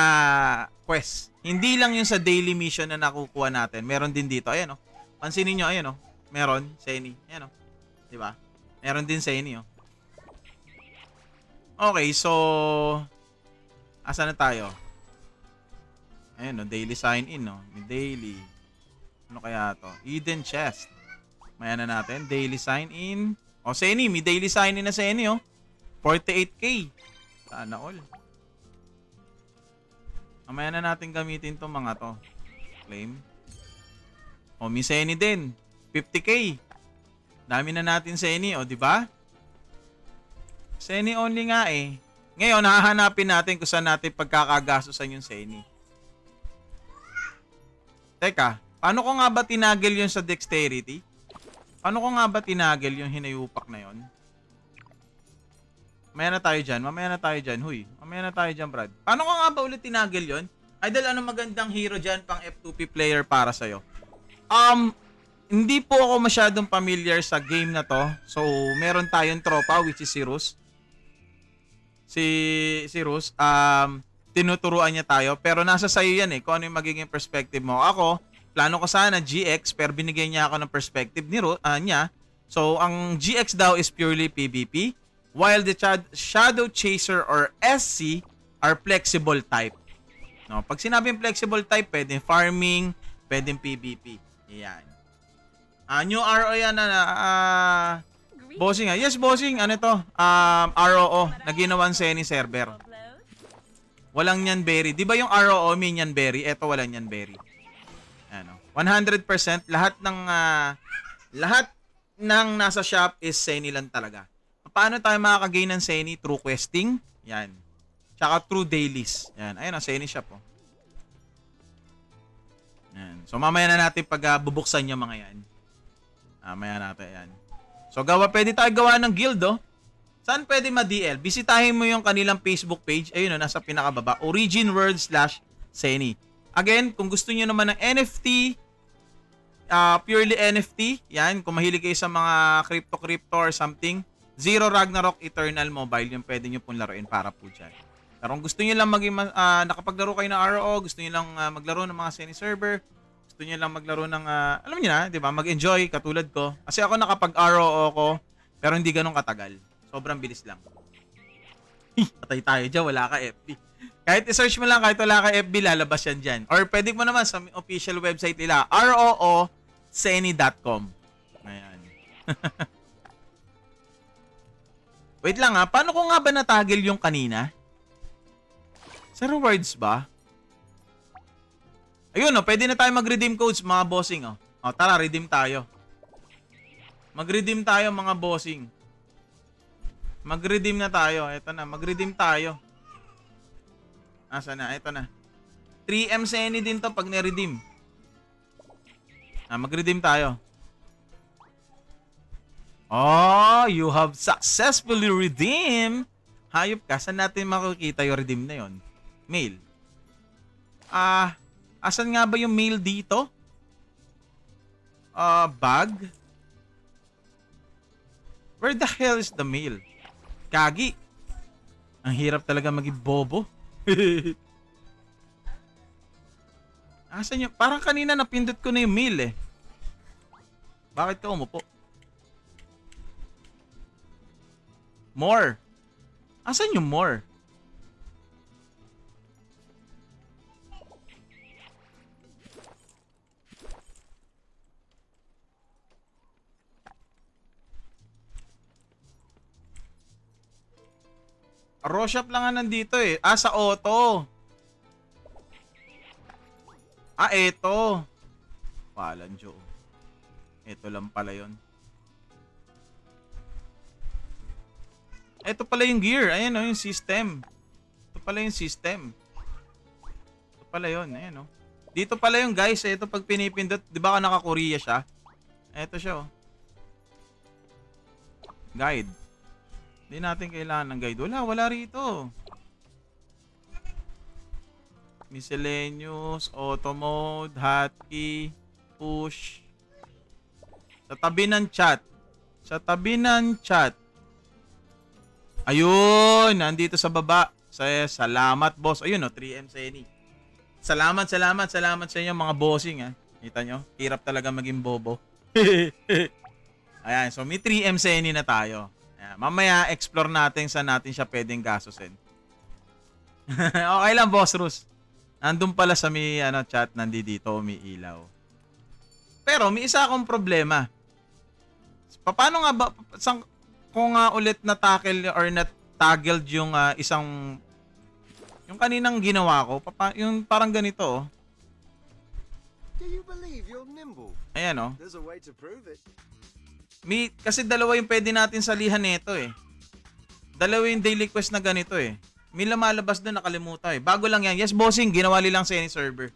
quest. Hindi lang yung sa daily mission na nakukuha natin. Meron din dito, ayan Pansinin nyo, ayan Meron, Seni. Ayan di ba? Meron din Seni Okay, so asa na tayo? Ayan daily sign in May daily. Ano kaya to? Hidden chest. Maya na natin. Daily sign in. Seni. May daily sign in na Seni 48k. Sana all. Mamaya na natin gamitin to mga to. Claim. May Seni din. 50k. Dami na natin Seni. Di ba? Seni only nga Ngayon, hahanapin natin kung saan natin pagkakagastusan yung Seni. Teka. Paano ko nga ba tinagel yun sa dexterity? Paano ko nga ba tinagel yung hinayupak na yun? Mamaya na tayo dyan. Huy, mamaya na tayo dyan, Brad. Paano ko nga ba ulit tinagel yun? Idol, ano magandang hero dyan pang F2P player para sa'yo? Hindi po ako masyadong familiar sa game na to. So, meron tayong tropa, which is si Rus. Si Rus, tinuturuan niya tayo. Pero nasa sayo yan kung ano yung magiging perspective mo. Ako, plano ko sana GX pero binigay niya ako ng perspective niya. So, ang GX daw is purely PvP while the Shadow Chaser or SC are flexible type. No, pag sinabing flexible type, pwedeng farming, pwedeng PvP. Yan. New RO yan bossing. Yes, bossing. Ano to? ROO na ginawan sa any server. Walang Nyanberry. Di ba yung ROO may Nyanberry? Ito walang Nyanberry. Ano? 100% lahat ng nasa shop is Seni lang talaga. Paano tayo makakagain ng Seni? Through questing. Yan. Tsaka through dailies. Yan. Ayun ang Seni shop. Oh. Yan. So mamaya na natin pag bubuksan yung mga yan. Mamaya natin yan. So pwede tayo gawa ng guild, oh. Saan pwede ma-DL? Bisitahin mo yung kanilang Facebook page. Ayun, oh, nasa pinakababa. originworld/Seni. Again, kung gusto niyo naman ng NFT, purely NFT, yan, kung mahilig kayo sa mga crypto or something, Zero Ragnarok Eternal Mobile, yung pwede nyo pong laruin para po dyan. Pero kung gusto nyo lang nakapaglaro kayo ng RO, gusto nyo lang maglaro ng mga Seni server, gusto nyo lang maglaro ng, alam nyo na, di ba, mag-enjoy, katulad ko. Kasi ako nakapag-RO ko, pero hindi ganun katagal. Sobrang bilis lang. Patay tayo dyan, wala ka FB. Kahit i-search mo lang, kahit wala ka FB, lalabas yan dyan. Or pwede mo naman sa official website nila, rooseni.com. Ayan. Wait lang paano ko nga ba natagil yung kanina? Sa rewards ba? Ayun pwede na tayo mag-redeem codes mga bossing tara, redeem tayo. Mag-redeem tayo mga bossing. Mag-redeem na tayo. Ito na, mag-redeem tayo. Asa na? Ito na. 3M Seni din to pag ni-redeem. Mag-redeem tayo. Oh, you have successfully redeemed. Hayop ka. Saan natin makikita yung redeem na yon? Mail. Asan nga ba yung mail dito? Bag? Where the hell is the mail? Kagi. Ang hirap talaga maging bobo. Asan yung... Parang kanina napindot ko na yung mail Bakit ka umupo? More. Asan yung more? Raw shop lang nga nandito sa auto. Eto. Palan, Joe. Ito lang pala yun. Ito pala yung gear. Ayan yung system. Ito pala yung system. Ito pala yun. Ayan Dito pala yung guys. Ito pag pinipindot. Di ba naka-Korea siya? Ito siya Guide. Hindi natin kailangan ng guide. Wala rito. Miscellaneous, auto mode, hotkey, push. Sa tabi ng chat. Sa tabi ng chat. Ayun, nandito sa baba. Salamat, boss. Ayun 3M Seni. Salamat sa inyo mga bossing Kita nyo? Hirap talaga maging bobo. Ayan, so may 3M Seni na tayo. Ayan, mamaya explore natin saan natin siya pwedeng gastusin. Okay lang, Boss Rus. Nandun pala sa may chat, nandito umiilaw. Pero may isa akong problema. Paano nga ba kung ulit na tackle or na toggled yung yung kaninang ginawa ko, yung parang ganito Do you believe you're nimble? Ayan There's a way to prove it. Kasi dalawa yung pwede natin salihan nito Dalawa yung daily quest na ganito May lumalabas doon nakalimutan Bago lang yan. Yes, bossing, ginawa nilang Seni server.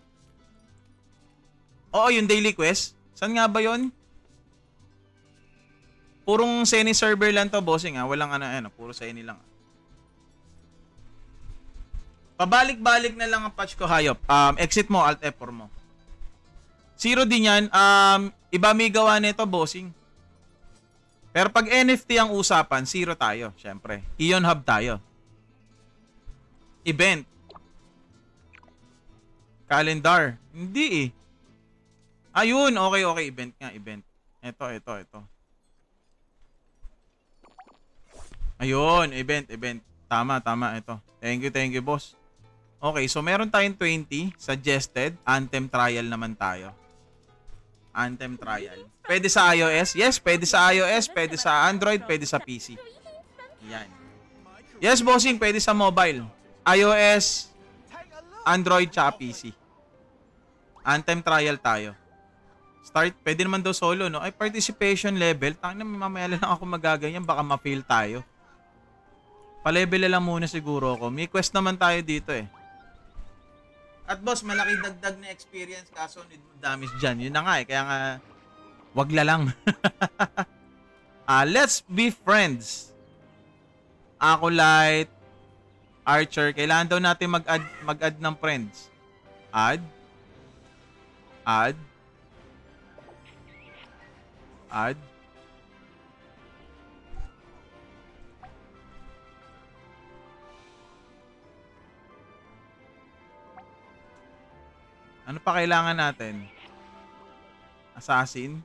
Oo, yung daily quest. Saan nga ba yon? Purong Seni server lang to, bossing Walang puro Seni lang. Pabalik-balik na lang ang patch ko, hayop. Exit mo, Alt F4 mo. Zero din yan. Iba may gawa nito, bossing. Pero pag NFT ang usapan, zero tayo, syempre. Ion Hub tayo. Event. Calendar. Hindi Ayun, okay. Event nga, event. Ito. Ayun, event. Tama, ito. Thank you, boss. Okay, so meron tayong 20 suggested. Anthem trial naman tayo. Anthem trial. Pwede sa iOS? Yes, pwede sa iOS, pwede sa Android, pwede sa PC. Yan. Yes, bossing, pwede sa mobile. iOS, Android, tsaka PC. Anthem trial tayo. Start, pwede naman daw solo, no? Ay, participation level. Tangina, mamaya lang ako magaganyan. Baka ma-fail tayo. Pa-level lang muna siguro ako. May quest naman tayo dito eh. At boss, malaki dagdag na experience kaso need mo damage dyan. Yun na nga eh. Kaya nga, wag lang. Let's be friends. Acolyte, Archer. Kailangan daw natin mag-add ng friends. Add. Add. Add. Ano pa kailangan natin? Assassin?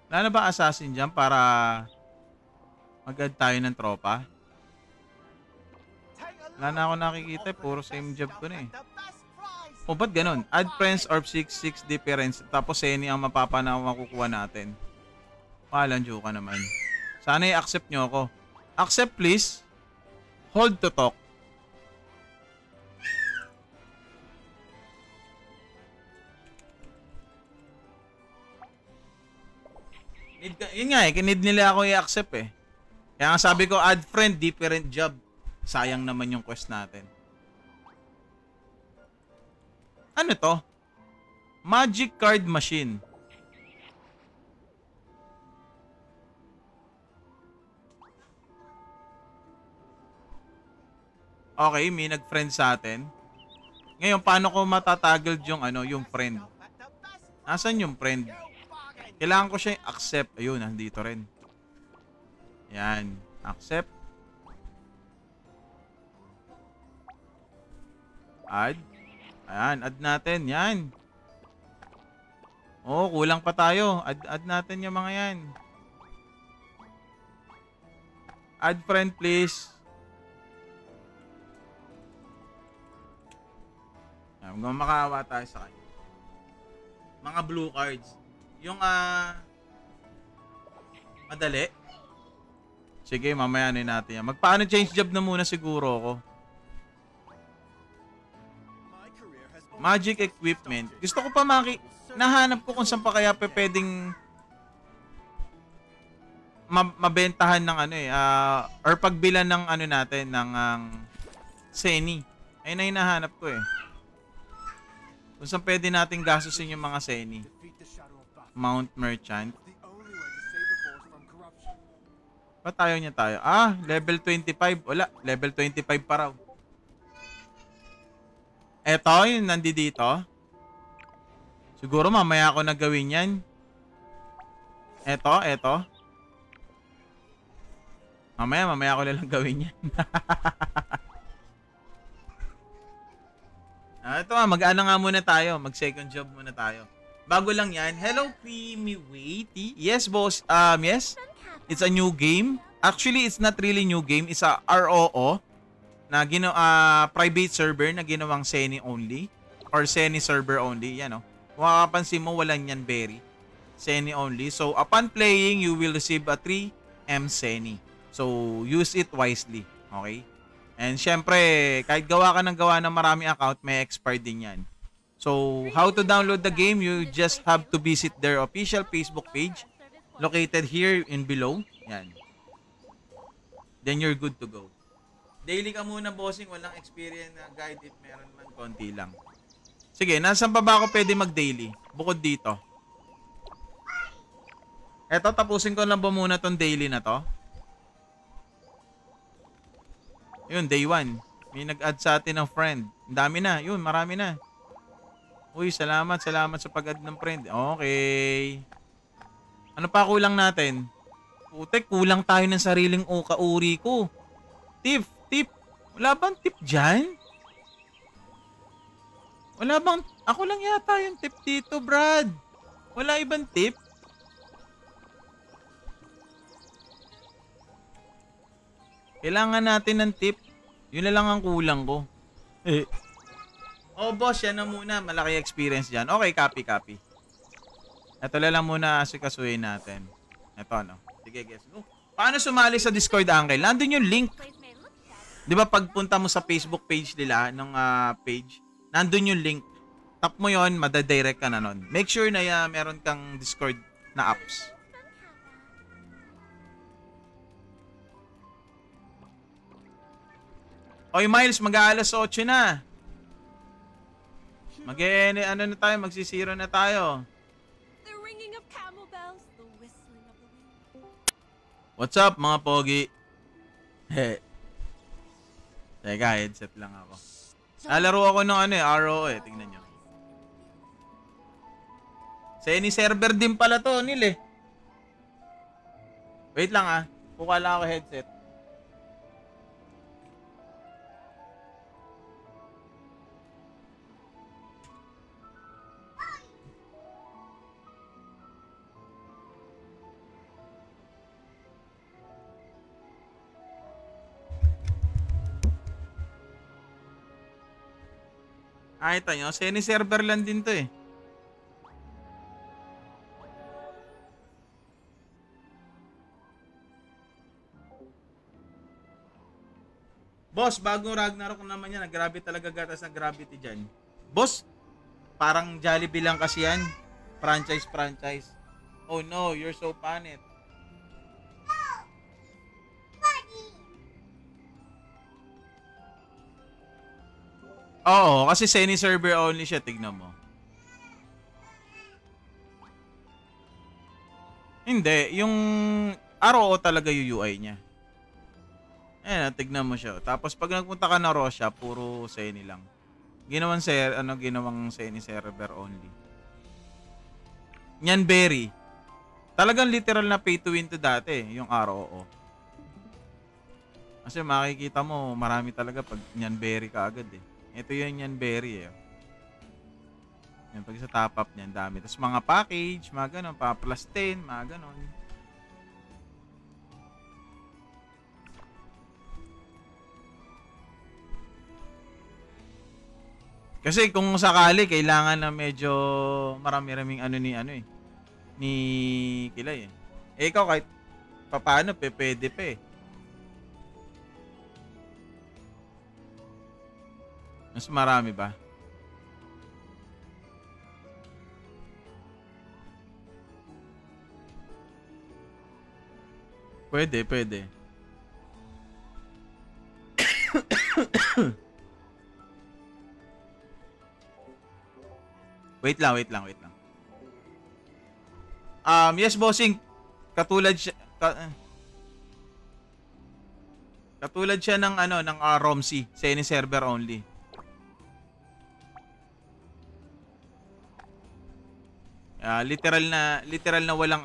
Wala na ba assassin dyan para mag-add tayo ng tropa? Wala na ako nakikita. Puro same job ko na eh. O ba't ganun? Add friends or 6 difference. Tapos any ang mapapanaw makukuha natin. Palanjo ka naman. Sana i-accept nyo ako. Accept please. Hold to talk. Yun nga eh, need nila ako i-accept eh. Kaya nga sabi ko, add friend, different job. Sayang naman yung quest natin. Ano to? Magic card machine. Okay, may nag-friend sa atin. Ngayon, paano ko matataggle yung yung friend? Nasaan yung friend? Kailangan ko siya accept. Ayun, nandito rin. Yan. Accept. Add. Ayan, add natin. Yan. Oh, kulang pa tayo. Add natin yung mga yan. Add friend, please. Yan, makakawa tayo sa kanya. Mga blue cards. Yung madali. Sige, mamaya natin yan. Magpaano change job na muna siguro ako. Magic equipment. Gusto ko pa nahanap ko kung saan pa kaya pwedeng mabentahan ng or pagbilan ng natin ng Seni. Ayun na hinahanap ko eh. Kung saan pwede natin gastusin yung mga Seni. Mount Merchant. Ba't tayo niya tayo? Level 25. Wala, level 25 pa raw. Eto, yung nandito. Siguro mamaya ako nagawin yan. Eto. Mamaya ako lang gawin yan. Ito mag-ano nga muna tayo. Mag-second job muna tayo. Bago lang yan. Hello, Creamy Waity. Yes, boss. Yes. It's a new game. Actually, it's not really new game. It's a ROO na private server na ginawang Seni only or Seni server only. Yan, Kung makapansin mo, walang yan berry. Seni only. So, upon playing, you will receive a 3M Seni. So, use it wisely. Okay? And syempre, kahit gawa ka ng marami account, may expire din yan. So, how to download the game? You just have to visit their official Facebook page located here in below. Yan. Then you're good to go. Daily ka muna, bossing. Walang experience na guide. If meron man, konti lang. Sige, nasan pa ba ako pwede mag-daily? Bukod dito. Eto, tapusin ko lang ba muna tong daily na to? Yun, day 1. May nag-add sa atin ng friend. Ang dami na. Yun, marami na. Uy, salamat sa pag-add ng friend. Okay. Ano pa kulang natin? Putek, kulang tayo ng sariling kauri ko. Tip. Wala bang tip dyan? Wala bang... Ako lang yata yung tip dito, Brad. Wala ibang tip? Kailangan natin ng tip. Yun na lang ang kulang ko. Oh, boss, yan na muna. Malaki experience dyan. Okay, copy. Ito lang muna asikasuhin natin. Ito, no? Sige, guys. Go. Paano sumali sa Discord, Uncle? Nandun yung link. Place may look shabby. Di ba pagpunta mo sa Facebook page nila, ng page, nandun yung link. Tap mo yon, madadirect ka na nun. Make sure na meron kang Discord na apps. Oy, Miles, mag-aalas 8 na. Ano na tayo, magsisiro na tayo. The ringing of camel bells, the whistling of the wind. What's up, mga pogi? Teka, headset lang ako. Nalaro ako ng RO tingnan nyo. Sa any server din pala to, Nil Wait lang kuha lang ako headset. Ito nyo, sa any server lang din to Boss, bagong Ragnarok naman yan. Grabe talaga gatas ng gravity dyan. Boss, parang Jollibee lang kasi yan. Franchise. Oh no, you're so panit. Oo, kasi Seni server only siya. Tignan mo. Hindi, yung RO talaga yung UI niya. Ayan, tignan mo siya. Tapos pag nagpunta ka na Russia, puro Seni lang. Ginawang Seni server only. Nyanberry. Talagang literal na pay to win to dati, yung ROO. Kasi makikita mo, marami talaga pag Nyanberry ka agad Ito yung Nyanberry Yan, pag sa top up niyan, dami. Tapos mga package, mga ganon, pa plus 10, mga ganon. Kasi kung sakali, kailangan na medyo marami-raming ni Kilay ikaw kahit paano, pwede pa Mas marami ba? Pwede. Wait lang. Yes, bossing. Katulad siya ng ROMC, Seni server only. Literal na walang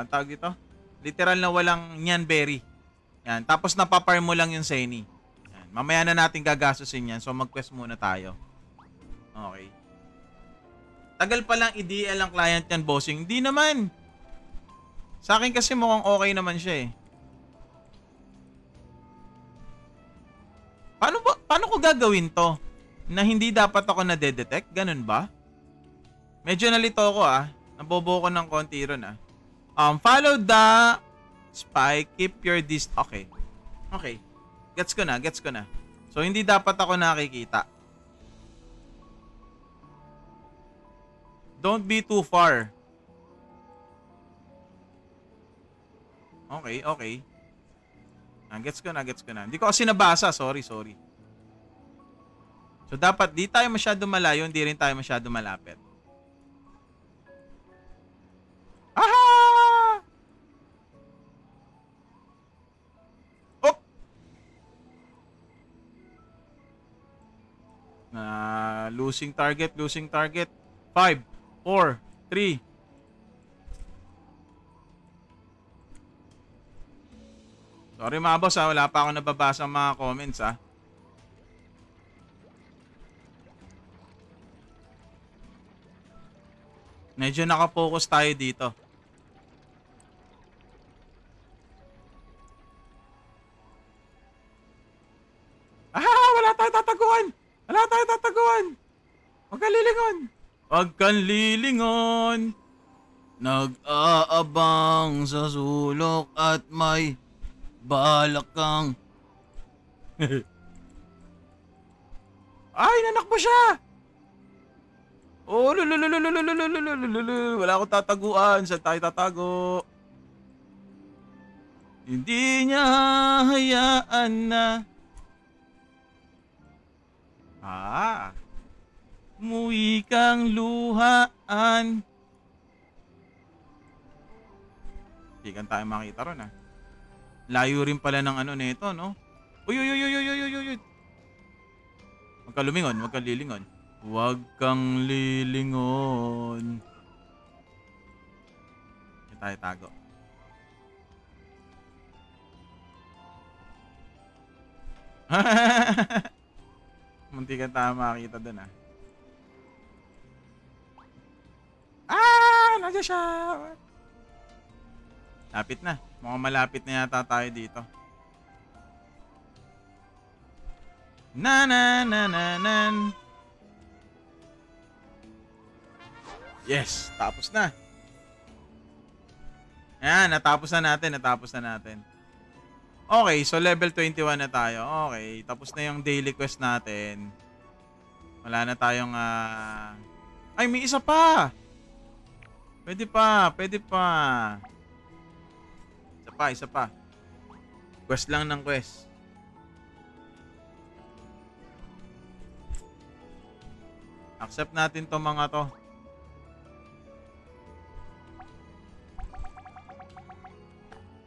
tawag dito? Literal na walang Nyanberry. Yan, tapos napaparm mo lang yung Seni. Yan, mamaya na natin gagastusin yan. So mag-quest muna tayo. Okay. Tagal pa lang i-DL ang client yan, bossing. Hindi naman. Sa akin kasi mukhang okay naman siya Paano ko gagawin to? Na hindi dapat ako na-detect? Ganun ba? Medyo nalito ako Nabobo ko ng konti ron follow the spike, keep your distance. Okay. Gets ko na. So, hindi dapat ako nakikita. Don't be too far. Okay. Gets ko na. Hindi ko kasi nabasa. Sorry. So, dapat di tayo masyado malayo, hindi rin tayo masyado malapit. Aha! Oh! Losing target. 5, 4, 3. Sorry mga boss wala pa ako nababasa mga comments Medyo nakapokus tayo dito. tayo tataguan! Wala tayo tataguan! Huwag kang lilingon! Huwag kang lilingon! Nag-aabang sa sulok at may balak kang... Ay, nanakbo siya! Oh, lulululululululululululul. Wala akong tataguan. Saan tayo tatago? Hindi niya hayaan na. Umuwi kang luhaan. Hindi kan tayo makita ron Layo rin pala ng ano nito, no? Uy. Huwag kang lumingon, huwag kang lilingon. Huwag kang lilingon. Hindi tayo tago. Munti ka tayo makakita dun nandiyan siya. Lapit na. Mukhang malapit na yata tayo dito. Nan. Yes, tapos na. Ayan, natapos na natin. Okay, so level 21 na tayo. Okay, tapos na yung daily quest natin. Wala na tayong Ay, may isa pa! Pwede pa. Isa pa. Quest lang ng quest. Accept natin to mga to.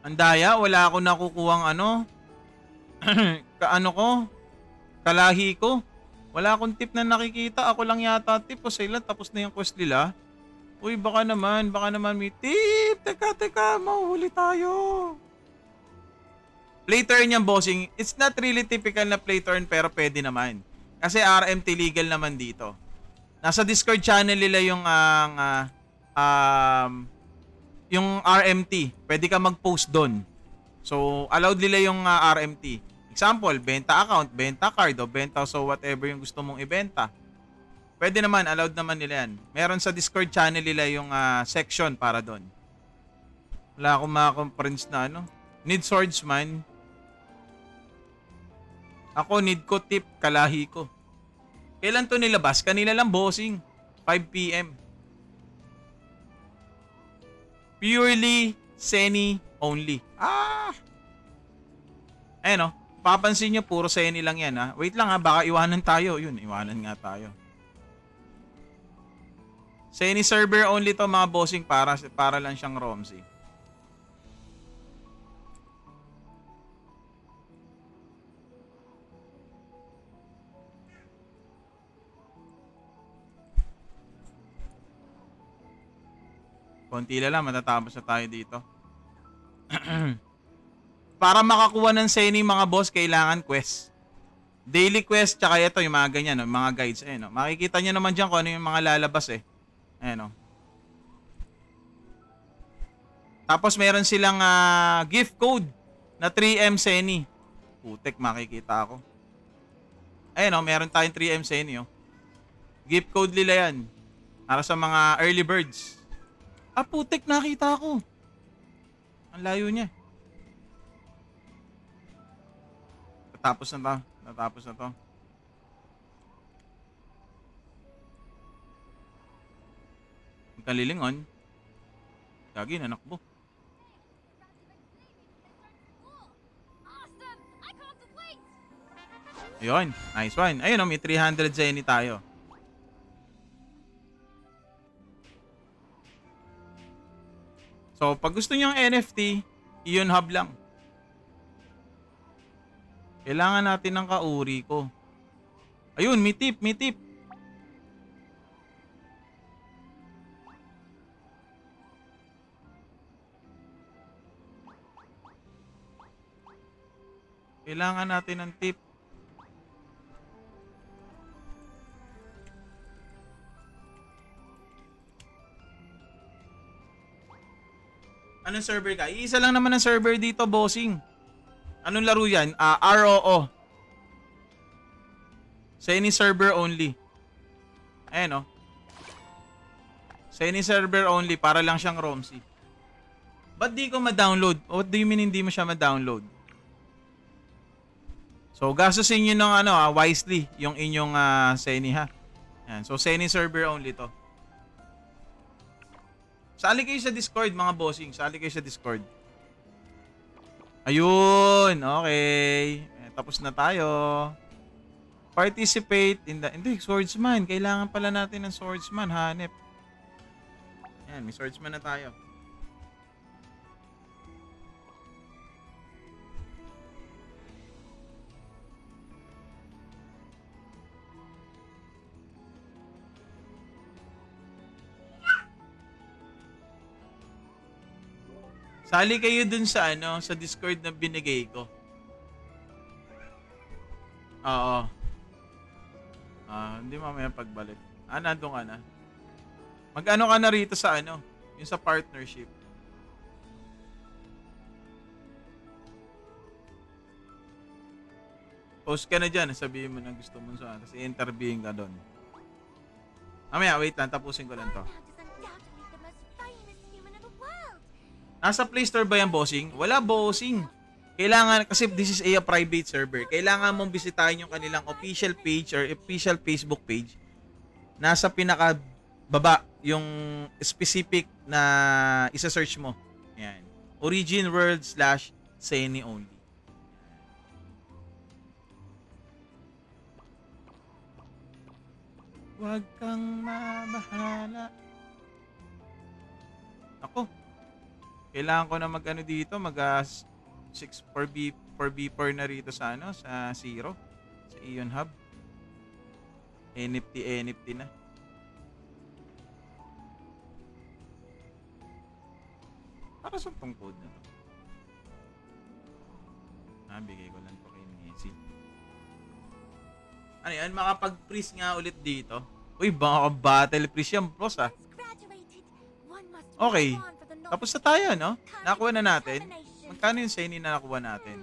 Andaya, wala ako nakukuhang kalahi ko. Wala akong tip na nakikita. Ako lang yata tip o sila. Tapos na yung quest nila. Uy, baka naman may tip. Teka, mahuhuli tayo. Play turn yung bossing. It's not really typical na play turn pero pwede naman. Kasi RMT legal naman dito. Nasa Discord channel nila yung RMT, pwede ka mag-post doon. So, allowed nila yung RMT. Example, benta account, benta card, o benta so whatever yung gusto mong ibenta. Pwede naman, allowed naman nila yan. Meron sa Discord channel nila yung section para doon. Wala akong makakomprens na Need swordsman. Ako, need ko tip, kalahi ko. Kailan to nilabas? Kanina lang bossing. 5 PM. Purely Seni only. Ayan papansin nyo puro Seni lang yan Wait lang baka iwanan tayo. Yun, iwanan nga tayo. Seni server only to mga bossing para lang siyang Romsey. Konti lang, matatapos na tayo dito. Para makakuha ng Seni mga boss, kailangan quest. Daily quest, tsaka ito, yung mga ganyan, mga guides. Makikita nyo naman dyan kung ano yung mga lalabas Tapos meron silang gift code na 3M Seni. Putek, makikita ako. Meron tayong 3M Seni. Gift code nila yan. Para sa mga early birds. Putik, nakita ko. Ang layo niya. Natapos na to. Huwag kang lilingon. Gagi, nanakbo. Ayun, nice one. Ayun may 300 Zenny tayo. So, pag gusto nyo yung NFT, iyon hub lang. Kailangan natin ng kauri ko. Ayun, may tip. Kailangan natin ng tip. Anong server ka? Iisa lang naman ang server dito, bossing. Anong laro yan? ROO. Sa any server only. Ayan, oh. Sa any server only, para lang siyang ROMC. Ba't di ko ma-download? What do you mean hindi mo siya ma-download? So, gastusin nyo ng wisely yung inyong Seni, ha? Yan. So, Seni server only to. Sali kayo sa Discord, mga bossing. Sali kayo sa Discord. Ayun. Okay. Tapos na tayo. Participate in the... Hindi, swordsman. Kailangan pala natin ng swordsman, hanep. Yan, may swordsman na tayo. Sali kayo dun sa sa Discord na binigay ko. Oo. Hindi mamaya pagbalik. Nandun ka na. Mag-ano ka na rito sa yung sa partnership. Post ka na dyan, sabihin mo na gusto mo sa tapos i-interviewin ka doon. Mamaya, wait lang, tapusin ko lang to. Nasa Play Store ba yan, bossing? Wala, bossing. Kailangan, kasi this is a private server. Kailangan mong bisitahin yung kanilang official page or official Facebook page. Nasa pinaka baba yung specific na isa-search mo. Yan. Origin World / Seni only. Huwag kang mabahala. Ako. Kailangan ko na dito, 4B4 na rito sa sa Zero, sa Ion Hub. NFT na. Para sa tong code na to. Bigay ko lang to kay Messi. Ano yan? Makapag-freeze nga ulit dito. Uy, baka battle freeze yan, boss Okay. Tapos na tayo, no? Nakuha na natin. Magkano yung Seni na nakuha natin?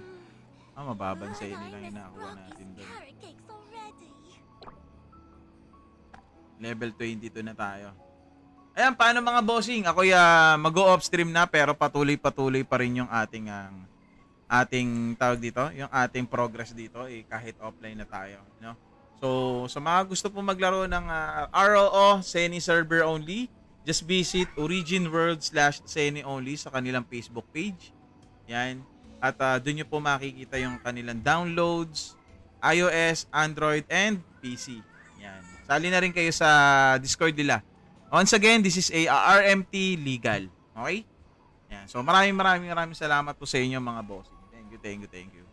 Mababang Seni lang yung nakuha natin doon. Level 22 na tayo. Ayan, paano mga bossing? Ako mag-o-off stream na pero patuloy-patuloy pa rin yung ating tawag dito, yung ating progress dito kahit offline na tayo, no? So, sa mga gusto po maglaro ng ROO Seni server only, just visit Origin World / Seni only sa kanilang Facebook page. Yan. At doon nyo po makikita yung kanilang downloads, iOS, Android, and PC. Yan. Sali na rin kayo sa Discord nila. Once again, this is a RMT legal. Okay? Yan. So maraming salamat po sa inyo mga boss. Thank you.